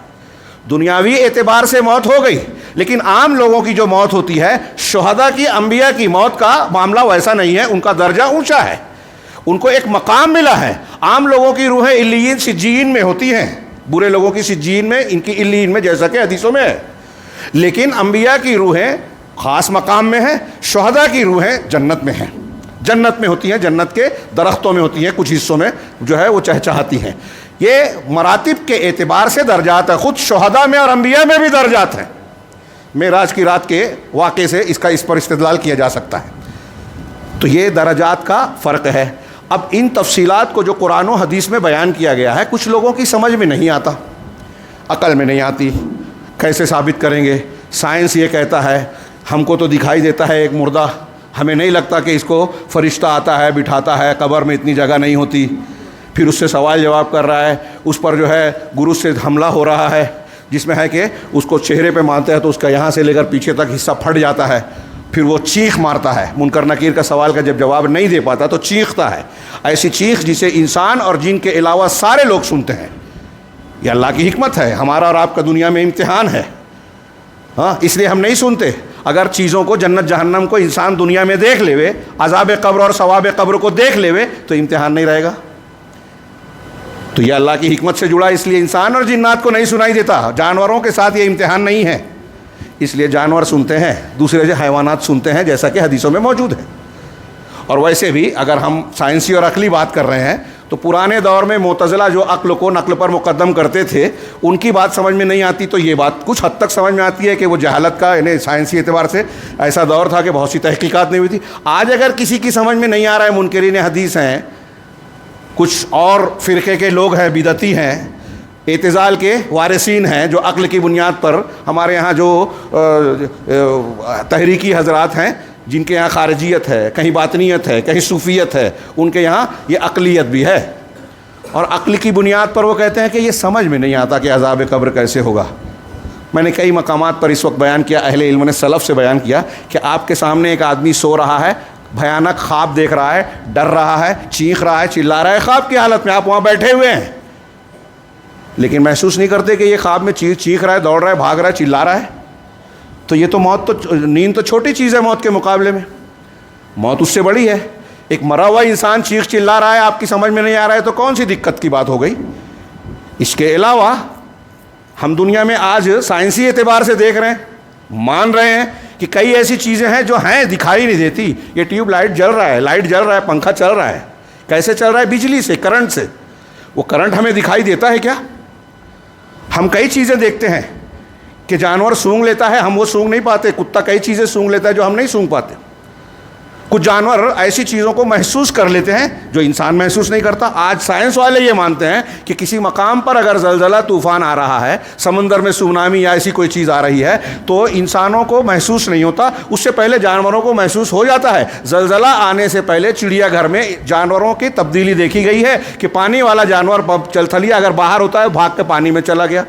دنیاوی اعتبار سے موت ہو گئی، لیکن عام لوگوں کی جو موت ہوتی ہے، شہداء کی، انبیاء کی موت کا معاملہ ویسا نہیں ہے، ان کا درجہ اونچا ہے، ان کو ایک مقام ملا ہے۔ عام لوگوں کی روحیں علیین سجین میں ہوتی ہیں، برے لوگوں کی سجین میں، ان کی علیین میں، جیسا کہ حدیثوں میں ہے، لیکن انبیاء کی روحیں خاص مقام میں ہیں، شہداء کی روحیں جنت میں ہیں، جنت میں ہوتی ہیں، جنت کے درختوں میں ہوتی ہیں، کچھ حصوں میں جو ہے وہ چہچہاتی ہیں۔ یہ مراتب کے اعتبار سے درجات ہے، خود شہداء میں اور انبیاء میں بھی درجات ہیں۔ معراج کی رات کے واقعے سے اس پر استدلال کیا جا سکتا ہے۔ تو یہ درجات کا فرق ہے۔ اب ان تفصیلات کو جو قرآن و حدیث میں بیان کیا گیا ہے، کچھ لوگوں کی سمجھ میں نہیں آتا، عقل میں نہیں آتی، کیسے ثابت کریں گے؟ سائنس یہ کہتا ہے، ہم کو تو دکھائی دیتا ہے ایک مردہ، ہمیں نہیں لگتا کہ اس کو فرشتہ آتا ہے بٹھاتا ہے، قبر میں اتنی جگہ نہیں ہوتی۔ پھر اس سے سوال جواب کر رہا ہے، اس پر جو ہے گرو سے حملہ ہو رہا ہے، جس میں ہے کہ اس کو چہرے پہ مارتا ہے تو اس کا یہاں سے لے کر پیچھے تک حصہ پھٹ جاتا ہے، پھر وہ چیخ مارتا ہے، منکر نکیر کا سوال کا جب جواب نہیں دے پاتا تو چیختا ہے، ایسی چیخ جسے انسان اور جن کے علاوہ سارے لوگ سنتے ہیں۔ یہ اللہ کی حکمت ہے، ہمارا اور آپ کا دنیا میں امتحان ہے، اس لیے ہم نہیں سنتے۔ اگر چیزوں کو، جنت جہنم کو انسان دنیا میں دیکھ لے، عذاب قبر اور ثواب قبر کو دیکھ لے تو امتحان نہیں رہے گا۔ تو یہ اللہ کی حکمت سے جڑا، اس لیے انسان اور جنات کو نہیں سنائی دیتا، جانوروں کے ساتھ یہ امتحان نہیں ہے، اس لیے جانور سنتے ہیں، دوسرے سے حیوانات سنتے ہیں، جیسا کہ حدیثوں میں موجود ہے۔ اور ویسے بھی اگر ہم سائنسی اور عقلی بات کر رہے ہیں تو پرانے دور میں معتزلہ جو عقل کو نقل پر مقدم کرتے تھے، ان کی بات سمجھ میں نہیں آتی، تو یہ بات کچھ حد تک سمجھ میں آتی ہے کہ وہ جہالت کا، یعنی سائنسی اعتبار سے ایسا دور تھا کہ بہت سی تحقیقات نہیں ہوئی تھی۔ آج اگر کسی کی سمجھ میں نہیں آ رہا ہے، منکرین حدیث ہیں، کچھ اور فرقے کے لوگ ہیں، بدعتی ہیں، اعتزال کے وارثین ہیں، جو عقل کی بنیاد پر، ہمارے یہاں جو تحریکی حضرات ہیں جن کے یہاں خارجیت ہے، کہیں باطنیت ہے، کہیں صوفیت ہے، ان کے یہاں یہ عقلیت بھی ہے، اور عقل کی بنیاد پر وہ کہتے ہیں کہ یہ سمجھ میں نہیں آتا کہ عذاب قبر کیسے ہوگا۔ میں نے کئی مقامات پر اس وقت بیان کیا، اہل علم نے سلف سے بیان کیا کہ آپ کے سامنے ایک آدمی سو رہا ہے، بھیانک خواب دیکھ رہا ہے، ڈر رہا ہے، چیخ رہا ہے، چلا رہا ہے، خواب کی حالت میں آپ وہاں بیٹھے ہوئے ہیں، لیکن محسوس نہیں کرتے کہ یہ خواب میں چیخ رہا ہے، دوڑ رہا ہے، بھاگ رہا ہے، چلا رہا ہے۔ تو یہ تو موت، تو نیند تو چھوٹی چیز ہے موت کے مقابلے میں، موت اس سے بڑی ہے۔ ایک مرا ہوا انسان چیخ چلا رہا ہے، آپ کی سمجھ میں نہیں آ رہا ہے، تو کون سی دقت کی بات ہو گئی؟ اس کے علاوہ ہم دنیا میں آج سائنسی اعتبار سے دیکھ رہے ہیں، مان رہے ہیں کہ کئی ایسی چیزیں ہیں جو ہیں، دکھائی نہیں دیتی۔ یہ ٹیوب لائٹ جل رہا ہے، لائٹ جل رہا ہے، پنکھا چل رہا ہے، کیسے چل رہا ہے؟ بجلی سے، کرنٹ سے۔ وہ کرنٹ ہمیں دکھائی دیتا ہے کیا؟ ہم کئی چیزیں دیکھتے ہیں کہ جانور سونگھ لیتا ہے، ہم وہ سونگھ نہیں پاتے. کتا کئی چیزیں سونگھ لیتا ہے جو ہم نہیں سونگھ پاتے. کچھ جانور ایسی چیزوں کو محسوس کر لیتے ہیں جو انسان محسوس نہیں کرتا. آج سائنس والے یہ مانتے ہیں کہ کسی مقام پر اگر زلزلہ طوفان آ رہا ہے، سمندر میں سونامی یا ایسی کوئی چیز آ رہی ہے تو انسانوں کو محسوس نہیں ہوتا، اس سے پہلے جانوروں کو محسوس ہو جاتا ہے. زلزلہ آنے سے پہلے چڑیا گھر میں جانوروں کی تبدیلی دیکھی گئی ہے کہ پانی والا جانور چلتھلیا اگر باہر ہوتا ہے بھاگ کے پانی میں چلا گیا،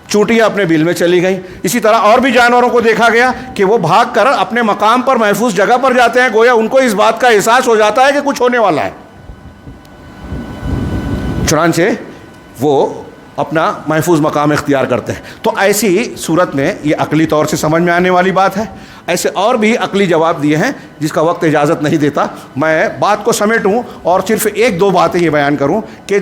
چونٹیاں اپنے بل میں چلی گئیں. اسی طرح اور بھی جانوروں کو دیکھا گیا کہ وہ بھاگ کر اپنے مقام پر محفوظ جگہ پر جاتے ہیں، گویا ان کو اس بات کا احساس ہو جاتا ہے کہ کچھ ہونے والا ہے، چنانچہ وہ اپنا محفوظ مقام اختیار کرتے ہیں. تو ایسی صورت میں یہ عقلی طور سے سمجھ میں آنے والی بات ہے. ایسے اور بھی عقلی جواب دیے ہیں جس کا وقت اجازت نہیں دیتا. میں بات کو سمیٹوں اور صرف ایک دو باتیں یہ بیان کروں کہ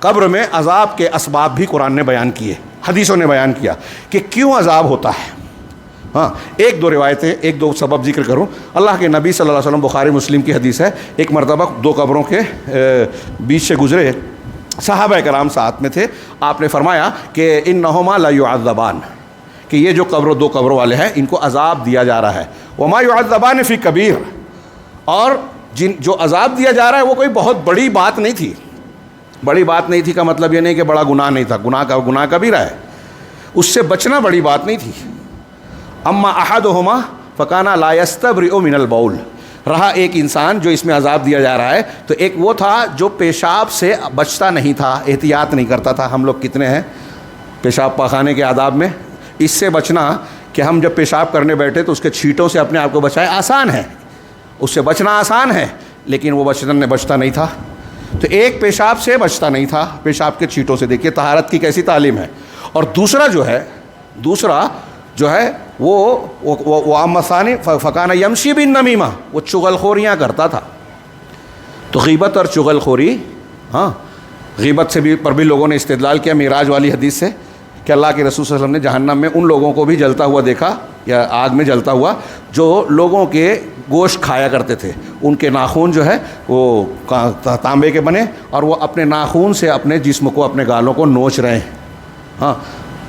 قبر میں عذاب کے اسباب بھی قرآن نے بیان کیے، حدیثوں نے بیان کیا کہ کیوں عذاب ہوتا ہے. ہاں، ایک دو روایتیں، ایک دو سبب ذکر کروں. اللہ کے نبی صلی اللہ علیہ وسلم، بخاری مسلم کی حدیث ہے، ایک مرتبہ دو قبروں کے بیچ سے گزرے، صحابہ کرام ساتھ میں تھے. آپ نے فرمایا کہ انہما لا یعذبان، کہ یہ جو دو قبروں والے ہیں ان کو عذاب دیا جا رہا ہے. وما یعذبان فی کبیر، اور جو عذاب دیا جا رہا ہے وہ کوئی بہت بڑی بات نہیں تھی. بڑی بات نہیں تھی کا مطلب یہ نہیں کہ بڑا گناہ نہیں تھا، گناہ کبیرہ ہے، اس سے بچنا بڑی بات نہیں تھی. اما احدہما فکان لا یستبرئ من البول، رہا ایک انسان جو اس میں عذاب دیا جا رہا ہے تو ایک وہ تھا جو پیشاب سے بچتا نہیں تھا، احتیاط نہیں کرتا تھا. ہم لوگ کتنے ہیں پیشاب پاخانے کے آداب میں، اس سے بچنا کہ ہم جب پیشاب کرنے بیٹھے تو اس کے چھینٹوں سے اپنے آپ کو بچائے، آسان ہے، اس سے بچنا آسان ہے، لیکن وہ بچتا نہیں تھا. تو ایک پیشاب سے بچتا نہیں تھا، پیشاب کے چھینٹوں سے. دیکھیے طہارت کی کیسی تعلیم ہے. اور دوسرا جو ہے وہ ثانی فکان یمشی بالنمیمہ، وہ چغل خوریاں کرتا تھا. تو غیبت اور چغل خوری، ہاں، غیبت سے بھی لوگوں نے استدلال کیا معراج والی حدیث سے کہ اللہ کے رسول صلی اللہ علیہ وسلم نے جہنم میں ان لوگوں کو بھی جلتا ہوا دیکھا یا آگ میں جلتا ہوا جو لوگوں کے گوشت کھایا کرتے تھے. ان کے ناخون جو ہے وہ تانبے کے بنے اور وہ اپنے ناخون سے اپنے جسم کو، اپنے گالوں کو نوچ رہے ہیں. ہاں،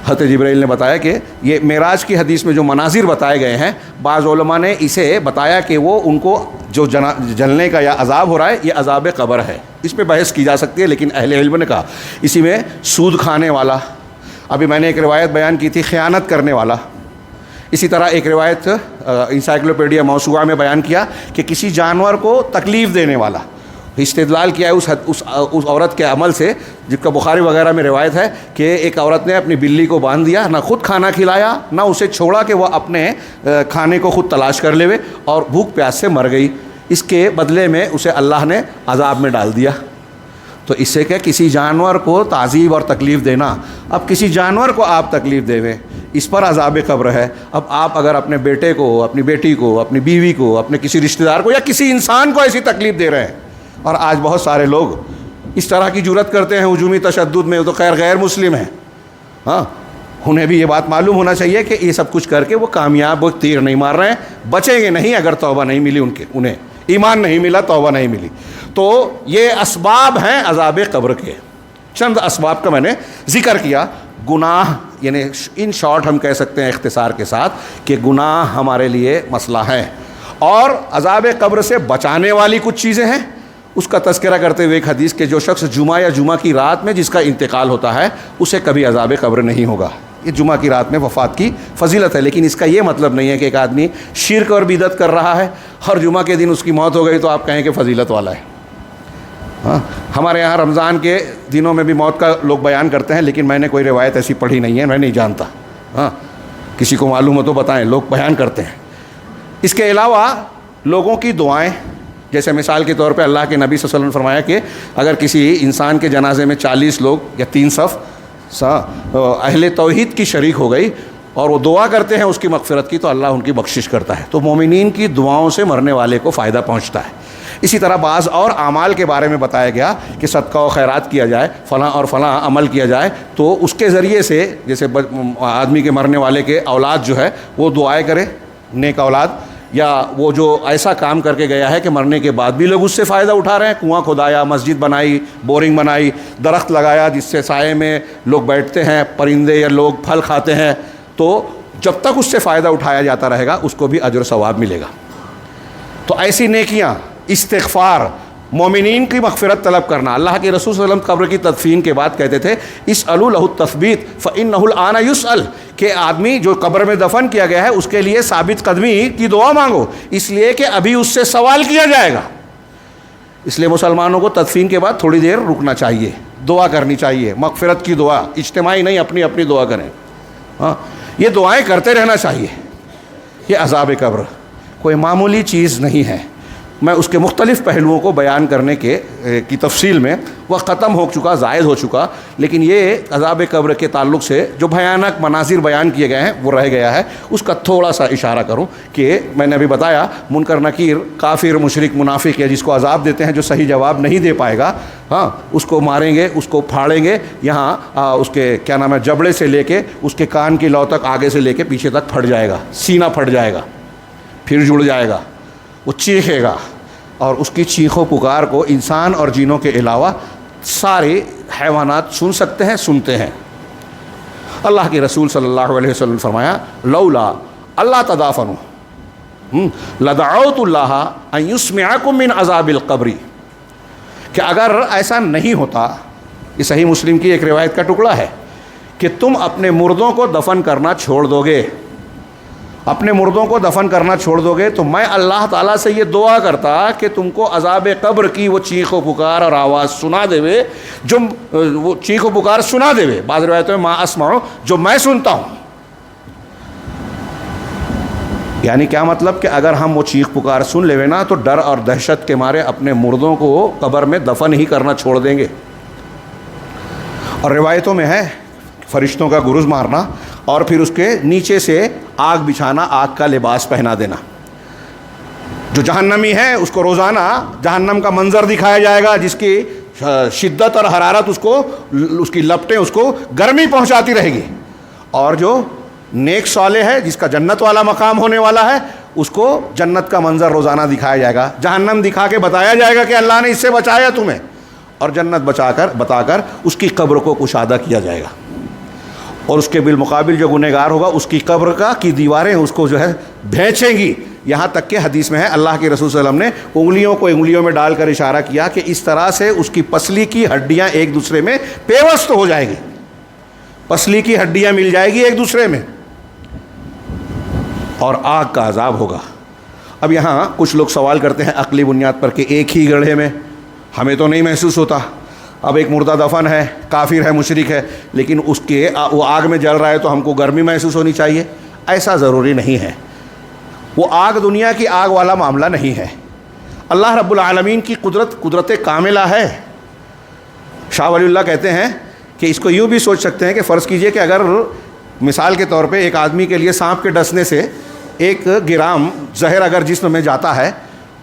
حضرت جبرائیل نے بتایا کہ یہ معراج کی حدیث میں جو مناظر بتائے گئے ہیں، بعض علماء نے اسے بتایا کہ وہ ان کو جو جلنے کا یا عذاب ہو رہا ہے یہ عذاب قبر ہے. اس پہ بحث کی جا سکتی ہے، لیکن اہل علم نے کہا اسی میں سود کھانے والا، ابھی میں نے ایک روایت بیان کی تھی خیانت کرنے والا، اسی طرح ایک روایت انسائکلوپیڈیا موسوعہ میں بیان کیا کہ کسی جانور کو تکلیف دینے والا. استدلال کیا ہے اس عورت کے عمل سے جس کا بخاری وغیرہ میں روایت ہے کہ ایک عورت نے اپنی بلی کو باندھ دیا، نہ خود کھانا کھلایا نہ اسے چھوڑا کہ وہ اپنے کھانے کو خود تلاش کر لے، اور بھوک پیاس سے مر گئی. اس کے بدلے میں اسے اللہ نے عذاب میں ڈال دیا. تو اس سے کہ کسی جانور کو تعذیب اور تکلیف دینا، اب کسی جانور کو آپ تکلیف دے ہوئے اس پر عذاب قبر ہے. اب آپ اگر اپنے بیٹے کو، اپنی بیٹی کو، اپنی بیوی کو، اپنے کسی رشتہ دار کو یا کسی انسان کو ایسی تکلیف دے رہے ہیں، اور آج بہت سارے لوگ اس طرح کی جرات کرتے ہیں ہجومی تشدد میں، وہ تو خیر غیر مسلم ہیں. ہاں، انہیں بھی یہ بات معلوم ہونا چاہیے کہ یہ سب کچھ کر کے وہ کامیاب، وہ تیر نہیں مار رہے ہیں، بچیں گے نہیں اگر توبہ نہیں ملی انہیں ایمان نہیں ملا، توبہ نہیں ملی. تو یہ اسباب ہیں عذاب قبر کے. چند اسباب کا میں نے ذکر کیا. گناہ، یعنی ان شارٹ ہم کہہ سکتے ہیں اختصار کے ساتھ کہ گناہ ہمارے لیے مسئلہ ہے، اور عذاب قبر سے بچانے والی کچھ چیزیں ہیں. اس کا تذکرہ کرتے ہوئے ایک حدیث کہ جو شخص جمعہ یا جمعہ کی رات میں جس کا انتقال ہوتا ہے اسے کبھی عذاب قبر نہیں ہوگا. یہ جمعہ کی رات میں وفات کی فضیلت ہے، لیکن اس کا یہ مطلب نہیں ہے کہ ایک آدمی شرک اور بدعت کر رہا ہے ہر جمعہ کے دن اس کی موت ہو گئی تو آپ کہیں کہ فضیلت والا ہے. ہاں، ہمارے یہاں رمضان کے دنوں میں بھی موت کا لوگ بیان کرتے ہیں، لیکن میں نے کوئی روایت ایسی پڑھی نہیں ہے، میں نہیں جانتا. ہاں، کسی کو معلوم ہو تو بتائیں، لوگ بیان کرتے ہیں. اس کے علاوہ لوگوں کی دعائیں، جیسے مثال کے طور پہ اللہ کے نبی صلی اللہ علیہ وسلم نے فرمایا کہ اگر کسی انسان کے جنازے میں 40 لوگ یا 3 صف اہل توحید کی شریک ہو گئی اور وہ دعا کرتے ہیں اس کی مغفرت کی، تو اللہ ان کی بخشش کرتا ہے. تو مومنین کی دعاؤں سے مرنے والے کو فائدہ پہنچتا ہے. اسی طرح بعض اور اعمال کے بارے میں بتایا گیا کہ صدقہ و خیرات کیا جائے، فلاں اور فلاں عمل کیا جائے، تو اس کے ذریعے سے جیسے آدمی کے مرنے والے کے اولاد جو ہے وہ دعائیں کرے، نیک اولاد، یا وہ جو ایسا کام کر کے گیا ہے کہ مرنے کے بعد بھی لوگ اس سے فائدہ اٹھا رہے ہیں، کنواں کھدایا، مسجد بنائی، بورنگ بنائی، درخت لگایا جس سے سائے میں لوگ بیٹھتے ہیں، پرندے یا لوگ پھل کھاتے ہیں، تو جب تک اس سے فائدہ اٹھایا جاتا رہے گا اس کو بھی اجر و ثواب ملے گا۔ تو ایسی نیکیاں، استغفار، مومنین کی مغفرت طلب کرنا۔ اللہ کے رسول صلی اللہ علیہ وسلم قبر کی تدفین کے بعد کہتے تھے اسألوا لہ التثبیت فإنہ الآن یسأل، کہ آدمی جو قبر میں دفن کیا گیا ہے اس کے لیے ثابت قدمی کی دعا مانگو، اس لیے کہ ابھی اس سے سوال کیا جائے گا۔ اس لیے مسلمانوں کو تدفین کے بعد تھوڑی دیر رکنا چاہیے، دعا کرنی چاہیے، مغفرت کی دعا، اجتماعی نہیں، اپنی اپنی دعا کریں۔ ہاں، یہ دعائیں کرتے رہنا چاہیے۔ یہ عذاب قبر کوئی معمولی چیز نہیں ہے۔ میں اس کے مختلف پہلوؤں کو بیان کرنے کی تفصیل میں وقت ختم ہو چکا، زائد ہو چکا، لیکن یہ عذاب قبر کے تعلق سے جو بھیانک مناظر بیان کیے گئے ہیں وہ رہ گیا ہے، اس کا تھوڑا سا اشارہ کروں کہ میں نے ابھی بتایا منکر نکیر، کافر، مشرک، منافق ہے جس کو عذاب دیتے ہیں، جو صحیح جواب نہیں دے پائے گا، ہاں اس کو ماریں گے، اس کو پھاڑیں گے، یہاں اس کے کیا نام ہے جبڑے سے لے کے اس کے کان کی لو تک، آگے سے لے کے پیچھے تک پھٹ جائے گا، سینہ پھٹ جائے گا، پھر جڑ جائے گا، وہ چیخے گا، اور اس کی چیخ و پکار کو انسان اور جنوں کے علاوہ سارے حیوانات سن سکتے ہیں، سنتے ہیں۔ اللہ کے رسول صلی اللہ علیہ وسلم نے فرمایا لولا اللہ تدافنوا لدعوت اللہ ان یسمعکم من عذاب القبر، کہ اگر ایسا نہیں ہوتا، یہ صحیح مسلم کی ایک روایت کا ٹکڑا ہے، کہ تم اپنے مردوں کو دفن کرنا چھوڑ دو گے، اپنے مردوں کو دفن کرنا چھوڑ دو گے، تو میں اللہ تعالیٰ سے یہ دعا کرتا کہ تم کو عذاب قبر کی وہ چیخ و پکار اور آواز سنا دے، جو وہ چیخ و پکار سنا دے، بعض روایتوں میں ما اسمعو، جو میں سنتا ہوں۔ یعنی کیا مطلب کہ اگر ہم وہ چیخ پکار سن لے نا تو ڈر اور دہشت کے مارے اپنے مردوں کو قبر میں دفن ہی کرنا چھوڑ دیں گے۔ اور روایتوں میں ہے فرشتوں کا گرز مارنا اور پھر اس کے نیچے سے آگ بچھانا، آگ کا لباس پہنا دینا۔ جو جہنمی ہے اس کو روزانہ جہنم کا منظر دکھایا جائے گا، جس کی شدت اور حرارت اس کی لپٹیں اس کو گرمی پہنچاتی رہے گی، اور جو نیک صالح ہے جس کا جنت والا مقام ہونے والا ہے اس کو جنت کا منظر روزانہ دکھایا جائے گا، جہنم دکھا کے بتایا جائے گا کہ اللہ نے اس سے بچایا تمہیں، اور جنت بتا کر اس کی قبر کو کشادہ کیا جائے گا، اور اس کے بالمقابل جو گنہگار ہوگا اس کی قبر کی دیواریں اس کو جو ہے بھینچیں گی۔ یہاں تک کہ حدیث میں ہے اللہ کے رسول صلی اللہ علیہ وسلم نے انگلیوں کو انگلیوں میں ڈال کر اشارہ کیا کہ اس طرح سے اس کی پسلی کی ہڈیاں ایک دوسرے میں پیوست ہو جائے گی، پسلی کی ہڈیاں مل جائے گی ایک دوسرے میں، اور آگ کا عذاب ہوگا۔ اب یہاں کچھ لوگ سوال کرتے ہیں عقلی بنیاد پر کہ ایک ہی گڑھے میں ہمیں تو نہیں محسوس ہوتا، اب ایک مردہ دفن ہے، کافر ہے، مشرک ہے، لیکن اس کے وہ آگ میں جل رہا ہے تو ہم کو گرمی محسوس ہونی چاہیے۔ ایسا ضروری نہیں ہے، وہ آگ دنیا کی آگ والا معاملہ نہیں ہے۔ اللہ رب العالمین کی قدرت کاملہ ہے۔ شاہ ولی اللہ کہتے ہیں کہ اس کو یوں بھی سوچ سکتے ہیں کہ فرض کیجئے کہ اگر مثال کے طور پہ ایک آدمی کے لیے سانپ کے ڈسنے سے 1 گرام زہر اگر جسم میں جاتا ہے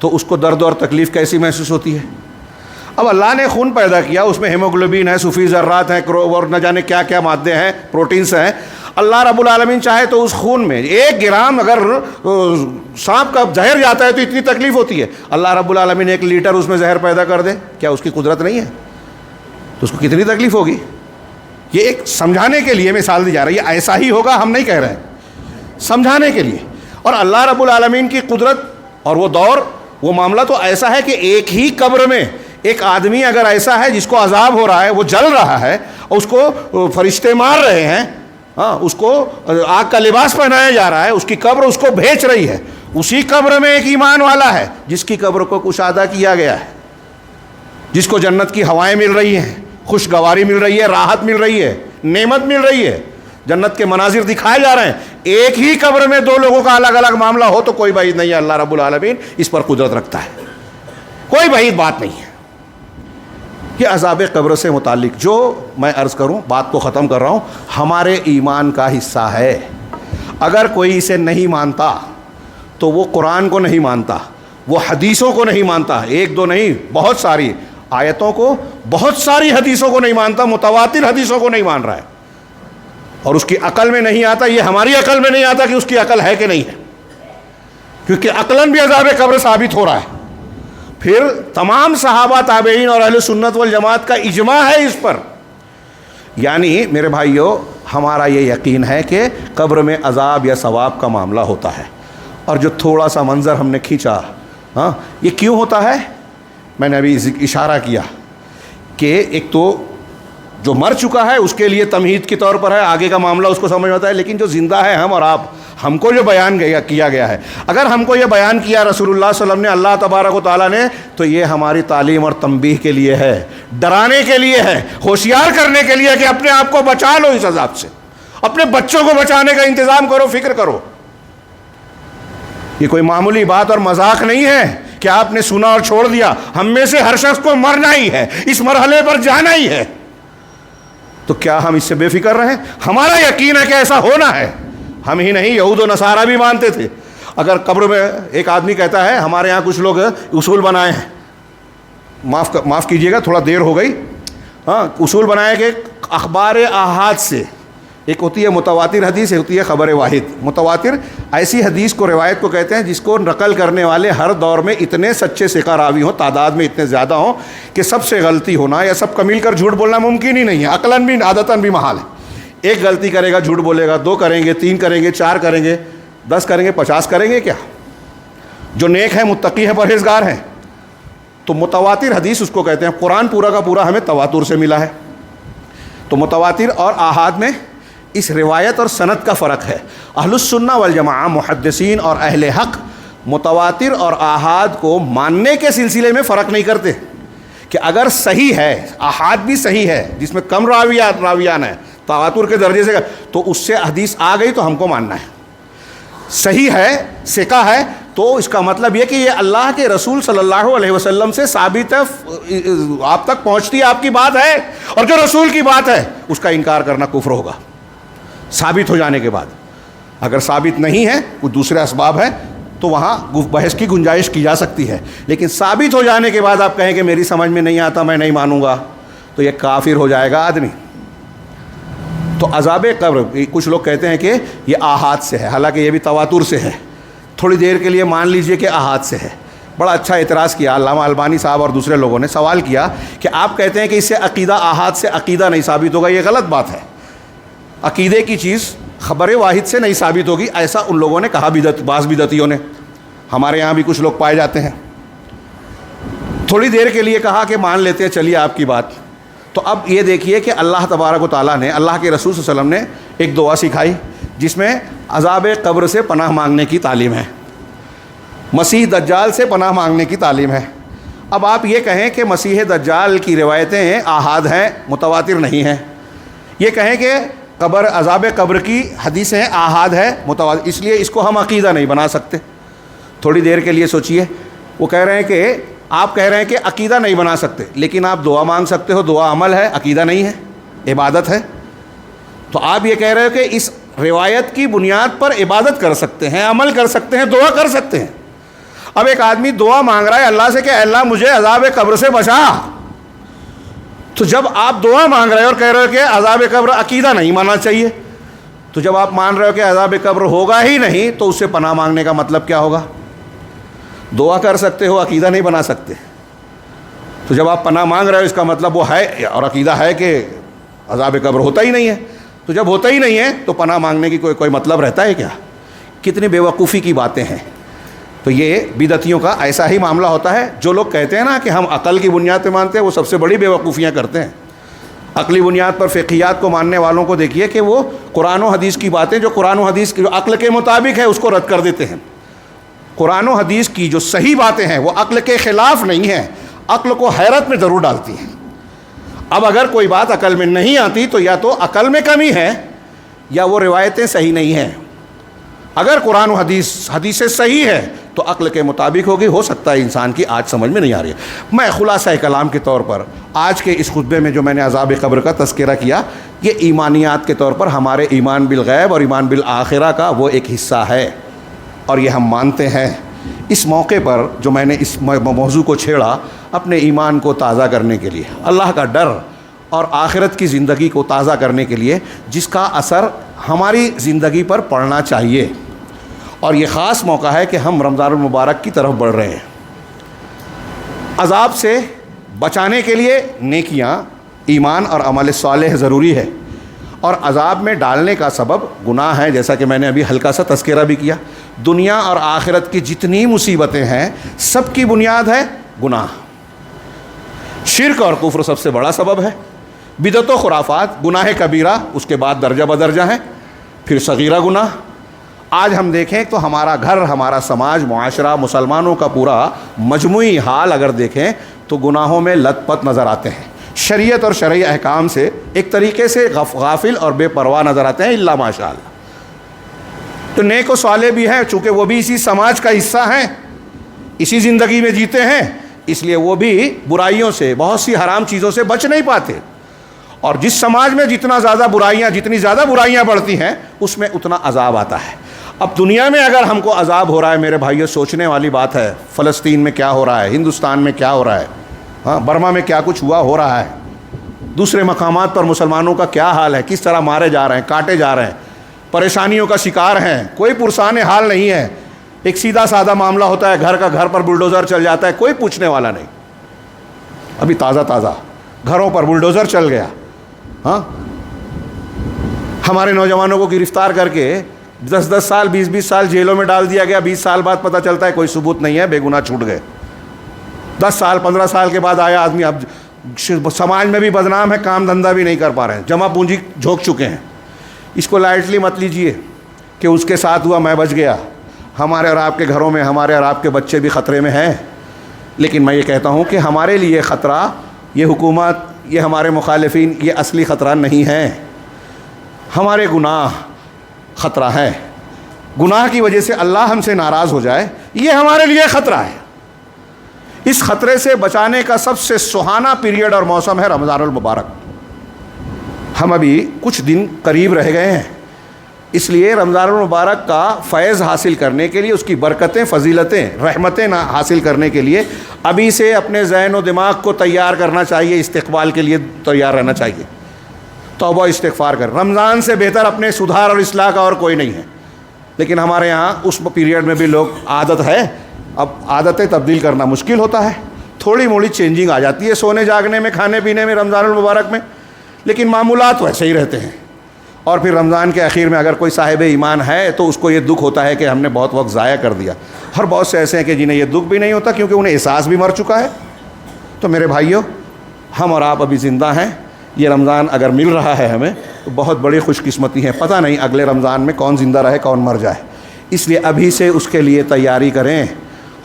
تو اس کو درد اور تکلیف کیسی محسوس ہوتی ہے؟ اب اللہ نے خون پیدا کیا، اس میں ہیموگلوبین ہے، صفی ذرات ہیں، اور نہ جانے کیا کیا مادے ہیں، پروٹینز ہیں۔ اللہ رب العالمین چاہے تو اس خون میں 1 گرام اگر سانپ کا زہر جاتا ہے تو اتنی تکلیف ہوتی ہے، اللہ رب العالمین 1 لیٹر اس میں زہر پیدا کر دے، کیا اس کی قدرت نہیں ہے؟ تو اس کو کتنی تکلیف ہوگی؟ یہ ایک سمجھانے کے لیے مثال دی جا رہی ہے، ایسا ہی ہوگا ہم نہیں کہہ رہے ہیں، سمجھانے کے لیے۔ اور اللہ رب العالمین کی قدرت اور وہ دور، وہ معاملہ تو ایسا ہے کہ ایک ہی قبر میں ایک آدمی اگر ایسا ہے جس کو عذاب ہو رہا ہے، وہ جل رہا ہے اور اس کو فرشتے مار رہے ہیں، ہاں اس کو آگ کا لباس پہنایا جا رہا ہے، اس کی قبر اس کو بھیج رہی ہے، اسی قبر میں ایک ایمان والا ہے جس کی قبر کو کشادہ کیا گیا ہے، جس کو جنت کی ہوائیں مل رہی ہیں، خوشگواری مل رہی ہے، راحت مل رہی ہے، نعمت مل رہی ہے، جنت کے مناظر دکھائے جا رہے ہیں۔ ایک ہی قبر میں 2 لوگوں کا الگ الگ معاملہ ہو تو کوئی بعید نہیں ہے، اللہ رب العالمین اس پر قدرت رکھتا ہے، کوئی بعید بات نہیں ہے۔ یہ عذاب قبر سے متعلق جو میں عرض کروں، بات کو ختم کر رہا ہوں، ہمارے ایمان کا حصہ ہے۔ اگر کوئی اسے نہیں مانتا تو وہ قرآن کو نہیں مانتا، وہ حدیثوں کو نہیں مانتا، 1 2 نہیں، بہت ساری آیتوں کو، بہت ساری حدیثوں کو نہیں مانتا، متواتر حدیثوں کو نہیں مان رہا ہے، اور اس کی عقل میں نہیں آتا، یہ ہماری عقل میں نہیں آتا کہ اس کی عقل ہے کہ نہیں ہے۔ کیونکہ عقلاً بھی عذاب قبر ثابت ہو رہا ہے. پھر تمام صحابہ تابعین اور اہل سنت والجماعت کا اجماع ہے اس پر. یعنی میرے بھائیوں ہمارا یہ یقین ہے کہ قبر میں عذاب یا ثواب کا معاملہ ہوتا ہے. اور جو تھوڑا سا منظر ہم نے کھینچا یہ کیوں ہوتا ہے؟ میں نے ابھی اشارہ کیا کہ ایک تو جو مر چکا ہے اس کے لیے تمہید کے طور پر ہے، آگے کا معاملہ اس کو سمجھ آتا ہے. لیکن جو زندہ ہے ہم اور آپ، ہم کو جو بیان کیا گیا ہے، اگر ہم کو یہ بیان کیا رسول اللہ صلی اللہ علیہ وسلم نے، اللہ تبارک و تعالیٰ نے، تو یہ ہماری تعلیم اور تنبیہ کے لیے ہے، ڈرانے کے لیے ہے، ہوشیار کرنے کے لیے کہ اپنے آپ کو بچا لو اس عذاب سے، اپنے بچوں کو بچانے کا انتظام کرو، فکر کرو. یہ کوئی معمولی بات اور مذاق نہیں ہے کہ آپ نے سنا اور چھوڑ دیا. ہم میں سے ہر شخص کو مرنا ہی ہے، اس مرحلے پر جانا ہی ہے. تو کیا ہم اس سے بے فکر رہیں؟ ہمارا یقین ہے کہ ایسا ہونا ہے. ہم ہی نہیں، یہود و نصارہ بھی مانتے تھے. اگر قبر میں ایک آدمی کہتا ہے، ہمارے ہاں کچھ لوگ اصول بنائے ہیں، معاف کیجیے گا تھوڑا دیر ہو گئی، اصول بنائے کہ اخبار احاد سے، ایک ہوتی ہے متواتر حدیث، ایک ہوتی ہے خبر واحد. متواتر ایسی حدیث کو، روایت کو کہتے ہیں جس کو نقل کرنے والے ہر دور میں اتنے سچے ثقہ راوی ہوں، تعداد میں اتنے زیادہ ہوں کہ سب سے غلطی ہونا یا سب کا مل کر جھوٹ بولنا ممکن ہی نہیں ہے، عقلاً بھی عادتاً بھی محال ہے. ایک غلطی کرے گا جھوٹ بولے گا، 2 کریں گے، 3 کریں گے، 4 کریں گے، 10 کریں گے، 50 کریں گے. کیا جو نیک ہیں، متقی ہیں، پرہیزگار ہیں. تو متواتر حدیث اس کو کہتے ہیں. قرآن پورا کا پورا ہمیں تواتر سے ملا ہے. تو متواتر اور آحاد میں اس روایت اور سند کا فرق ہے. اہل السنہ والجماعہ محدثین اور اہل حق متواتر اور آحاد کو ماننے کے سلسلے میں فرق نہیں کرتے کہ اگر صحیح ہے، آحاد بھی صحیح ہے جس میں کم راویان ہیں، تواتر کے درجے سے، تو اس سے حدیث آ گئی تو ہم کو ماننا ہے. صحیح ہے، ثقہ ہے، تو اس کا مطلب یہ کہ یہ اللہ کے رسول صلی اللہ علیہ وسلم سے ثابت ہے، آپ تک پہنچتی ہے، آپ کی بات ہے. اور جو رسول کی بات ہے اس کا انکار کرنا کفر ہوگا ثابت ہو جانے کے بعد. اگر ثابت نہیں ہے، کچھ دوسرے اسباب ہیں، تو وہاں بحث کی گنجائش کی جا سکتی ہے. لیکن ثابت ہو جانے کے بعد آپ کہیں کہ میری سمجھ میں نہیں آتا، میں نہیں مانوں گا، تو یہ کافر ہو جائے گا آدمی. تو عذاب قبر کچھ لوگ کہتے ہیں کہ یہ آحاد سے ہے، حالانکہ یہ بھی تواتر سے ہے. تھوڑی دیر کے لیے مان لیجئے کہ آحاد سے ہے. بڑا اچھا اعتراض کیا علامہ البانی صاحب اور دوسرے لوگوں نے، سوال کیا کہ آپ کہتے ہیں کہ اس سے عقیدہ، آحاد سے عقیدہ نہیں ثابت ہوگا، یہ غلط بات ہے. عقیدے کی چیز خبر واحد سے نہیں ثابت ہوگی، ایسا ان لوگوں نے کہا، بعض بدعتیوں نے. ہمارے یہاں بھی کچھ لوگ پائے جاتے ہیں. تھوڑی دیر کے لیے کہا کہ مان لیتے ہیں، چلیے آپ کی بات. تو اب یہ دیکھیے کہ اللہ تبارک و تعالیٰ نے، اللہ کے رسول صلی اللہ علیہ وسلم نے ایک دعا سکھائی جس میں عذاب قبر سے پناہ مانگنے کی تعلیم ہے، مسیح دجال سے پناہ مانگنے کی تعلیم ہے. اب آپ یہ کہیں کہ مسیح دجال کی روایتیں آحاد ہیں، متواتر نہیں ہیں. یہ کہیں کہ عذاب قبر کی حدیثیں آحاد ہے، متواتر، اس لیے اس کو ہم عقیدہ نہیں بنا سکتے. تھوڑی دیر کے لیے سوچئے. وہ کہہ رہے ہیں کہ آپ کہہ رہے ہیں کہ عقیدہ نہیں بنا سکتے، لیکن آپ دعا مانگ سکتے ہو، دعا عمل ہے، عقیدہ نہیں ہے، عبادت ہے. تو آپ یہ کہہ رہے ہو کہ اس روایت کی بنیاد پر عبادت کر سکتے ہیں، عمل کر سکتے ہیں، دعا کر سکتے ہیں. اب ایک آدمی دعا مانگ رہا ہے اللہ سے کہ اے اللہ مجھے عذاب قبر سے بچا. تو جب آپ دعا مانگ رہے ہو اور کہہ رہے ہو کہ عذاب قبر عقیدہ نہیں ماننا چاہیے، تو جب آپ مان رہے ہو کہ عذاب قبر ہوگا ہی نہیں، تو اس سے پناہ مانگنے کا مطلب کیا ہوگا؟ دعا کر سکتے ہو، عقیدہ نہیں بنا سکتے. تو جب آپ پناہ مانگ رہے ہو اس کا مطلب وہ ہے اور عقیدہ ہے کہ عذاب قبر ہوتا ہی نہیں ہے. تو جب ہوتا ہی نہیں ہے تو پناہ مانگنے کی کوئی مطلب رہتا ہے کیا؟ کتنی بیوقوفی کی باتیں ہیں. تو یہ بدعتیوں کا ایسا ہی معاملہ ہوتا ہے. جو لوگ کہتے ہیں نا کہ ہم عقل کی بنیاد پہ مانتے ہیں، وہ سب سے بڑی بیوقوفیاں کرتے ہیں. عقلی بنیاد پر فقہیات کو ماننے والوں کو دیکھیے کہ وہ قرآن و حدیث کی باتیں، جو قرآن و حدیث کی جو عقل کے مطابق ہے، اس کو رد کر دیتے ہیں. قرآن و حدیث کی جو صحیح باتیں ہیں وہ عقل کے خلاف نہیں ہیں، عقل کو حیرت میں ضرور ڈالتی ہیں. اب اگر کوئی بات عقل میں نہیں آتی تو یا تو عقل میں کمی ہے یا وہ روایتیں صحیح نہیں ہیں. اگر قرآن و حدیث صحیح ہے تو عقل کے مطابق ہوگی. ہو سکتا ہے انسان کی آج سمجھ میں نہیں آ رہی ہے. میں خلاصہ کلام کے طور پر آج کے اس خطبے میں جو میں نے عذاب قبر کا تذکرہ کیا، یہ ایمانیات کے طور پر ہمارے ایمان بالغیب اور ایمان بالآخرہ کا وہ ایک حصہ ہے، اور یہ ہم مانتے ہیں. اس موقع پر جو میں نے اس موضوع کو چھیڑا، اپنے ایمان کو تازہ کرنے کے لیے، اللہ کا ڈر اور آخرت کی زندگی کو تازہ کرنے کے لیے، جس کا اثر ہماری زندگی پر پڑنا چاہیے. اور یہ خاص موقع ہے کہ ہم رمضان المبارک کی طرف بڑھ رہے ہیں۔ عذاب سے بچانے کے لیے نیکیاں، ایمان اور عمل صالح ضروری ہے، اور عذاب میں ڈالنے کا سبب گناہ ہے، جیسا کہ میں نے ابھی ہلکا سا تذکرہ بھی کیا۔ دنیا اور آخرت کی جتنی مصیبتیں ہیں سب کی بنیاد ہے گناہ۔ شرک اور کفر سب سے بڑا سبب ہے، بدعت و خرافات گناہ کبیرہ، اس کے بعد درجہ بدرجہ ہیں، پھر صغیرہ گناہ۔ آج ہم دیکھیں تو ہمارا گھر، ہمارا سماج، معاشرہ، مسلمانوں کا پورا مجموعی حال اگر دیکھیں تو گناہوں میں لت پت نظر آتے ہیں، شریعت اور شرعی احکام سے ایک طریقے سے غافل اور بے پرواہ نظر آتے ہیں، الا ماشاء اللہ۔ تو نیک و صالح بھی ہیں، چونکہ وہ بھی اسی سماج کا حصہ ہیں، اسی زندگی میں جیتے ہیں، اس لیے وہ بھی برائیوں سے، بہت سی حرام چیزوں سے بچ نہیں پاتے۔ اور جس سماج میں جتنی زیادہ برائیاں بڑھتی ہیں اس میں اتنا عذاب آتا ہے۔ اب دنیا میں اگر ہم کو عذاب ہو رہا ہے میرے بھائیو، سوچنے والی بات ہے، فلسطین میں کیا ہو رہا ہے، ہندوستان میں کیا ہو رہا ہے، ہاں برما میں کیا کچھ ہو رہا ہے، دوسرے مقامات پر مسلمانوں کا کیا حال ہے، کس طرح مارے جا رہے ہیں، کاٹے جا رہے ہیں، پریشانیوں کا شکار ہیں، کوئی پرسان حال نہیں ہے۔ ایک سیدھا سادہ معاملہ ہوتا ہے، گھر پر بلڈوزر چل جاتا ہے، کوئی پوچھنے والا نہیں۔ ابھی تازہ گھروں پر بلڈوزر چل گیا، ہاں ہمارے نوجوانوں کو گرفتار کر کے 10 سال 20 سال جیلوں میں ڈال دیا گیا، 20 سال بعد پتہ چلتا ہے کوئی ثبوت نہیں ہے، بے گناہ چھوٹ گئے۔ 10 سال 15 سال کے بعد آیا آدمی، اب سماج میں بھی بدنام ہے، کام دھندہ بھی نہیں کر پا رہے ہیں، جمع پونجی جھونک چکے ہیں۔ اس کو لائٹلی مت لیجئے کہ اس کے ساتھ ہوا میں بچ گیا۔ ہمارے اور آپ کے گھروں میں ہمارے اور آپ کے بچے بھی خطرے میں ہیں، لیکن میں یہ کہتا ہوں کہ ہمارے لیے خطرہ یہ حکومت، یہ ہمارے مخالفین، یہ اصلی خطرہ نہیں ہے، ہمارے گناہ خطرہ ہے۔ گناہ کی وجہ سے اللہ ہم سے ناراض ہو جائے، یہ ہمارے لیے خطرہ ہے۔ اس خطرے سے بچانے کا سب سے سہانا پیریڈ اور موسم ہے رمضان المبارک۔ ہم ابھی کچھ دن قریب رہ گئے ہیں، اس لیے رمضان المبارک کا فیض حاصل کرنے کے لیے، اس کی برکتیں، فضیلتیں، رحمتیں حاصل کرنے کے لیے ابھی سے اپنے ذہن و دماغ کو تیار کرنا چاہیے، استقبال کے لیے تیار رہنا چاہیے، توبہ استغفار کر۔ رمضان سے بہتر اپنے سدھار اور اصلاح کا اور کوئی نہیں ہے، لیکن ہمارے یہاں اس پیریڈ میں بھی لوگ عادت ہے، اب عادتیں تبدیل کرنا مشکل ہوتا ہے، تھوڑی موڑی چینجنگ آ جاتی ہے سونے جاگنے میں، کھانے پینے میں رمضان المبارک میں، لیکن معمولات ویسے ہی رہتے ہیں۔ اور پھر رمضان کے اخیر میں اگر کوئی صاحب ایمان ہے تو اس کو یہ دکھ ہوتا ہے کہ ہم نے بہت وقت ضائع کر دیا، اور بہت سے ایسے ہیں کہ جنہیں یہ دکھ بھی نہیں ہوتا کیونکہ انہیں احساس بھی مر چکا ہے۔ تو میرے بھائیوں، ہم اور آپ ابھی زندہ ہیں، یہ رمضان اگر مل رہا ہے ہمیں تو بہت بڑی خوش قسمتی ہے، پتہ نہیں اگلے رمضان میں کون زندہ رہے کون مر جائے، اس لیے ابھی سے اس کے لیے تیاری کریں،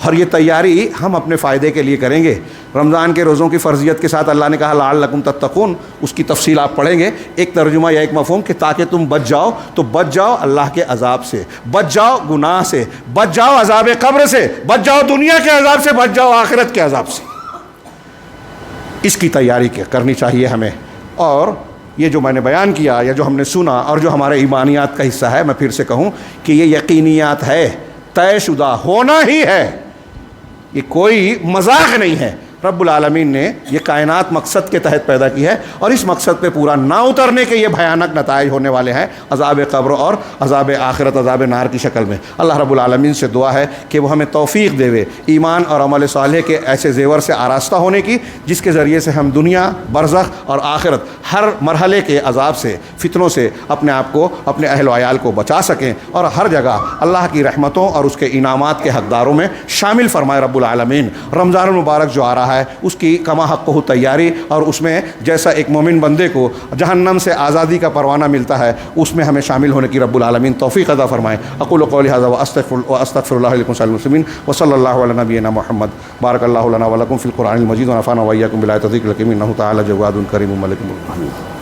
اور یہ تیاری ہم اپنے فائدے کے لیے کریں گے۔ رمضان کے روزوں کی فرضیت کے ساتھ اللہ نے کہا لعلکم تتقون، اس کی تفصیل آپ پڑھیں گے، ایک ترجمہ یا ایک مفہوم کہ تاکہ تم بچ جاؤ، تو بچ جاؤ اللہ کے عذاب سے، بچ جاؤ گناہ سے، بچ جاؤ عذاب قبر سے، بچ جاؤ دنیا کے عذاب سے، بچ جاؤ آخرت کے عذاب سے۔ اس کی تیاری کرنی چاہیے ہمیں۔ اور یہ جو میں نے بیان کیا یا جو ہم نے سنا اور جو ہمارے ایمانیات کا حصہ ہے، میں پھر سے کہوں کہ یہ یقینیات ہے، طے شدہ ہونا ہی ہے، یہ کوئی مذاق نہیں ہے۔ رب العالمین نے یہ کائنات مقصد کے تحت پیدا کی ہے، اور اس مقصد پہ پورا نہ اترنے کے یہ بھیانک نتائج ہونے والے ہیں، عذاب قبر اور عذاب آخرت، عذاب نار کی شکل میں۔ اللہ رب العالمین سے دعا ہے کہ وہ ہمیں توفیق دے ایمان اور عمل صالح کے ایسے زیور سے آراستہ ہونے کی، جس کے ذریعے سے ہم دنیا، برزخ اور آخرت ہر مرحلے کے عذاب سے، فتنوں سے اپنے آپ کو، اپنے اہل و عیال کو بچا سکیں، اور ہر جگہ اللہ کی رحمتوں اور اس کے انعامات کے حقداروں میں شامل فرمائے رب العالمین۔ رمضان المبارک جو آ رہا ہے اس کی کما حق ہو تیاری، اور اس میں جیسا ایک مومن بندے کو جہنم سے آزادی کا پروانہ ملتا ہے، اس میں ہمیں شامل ہونے کی رب العالمین توفیق عطا فرمائے۔ اقول قولی ھذا واستغفر اللہ لکم ولسائر المسلمین، وصلی اللہ علی نبینا محمد۔ بارک اللہ لنا ولکم فی القرآن المجید ونفعنا وإیاکم بالآیات والذکر الحکیم، انہ تعالی جواد کریم ملک مقتدر۔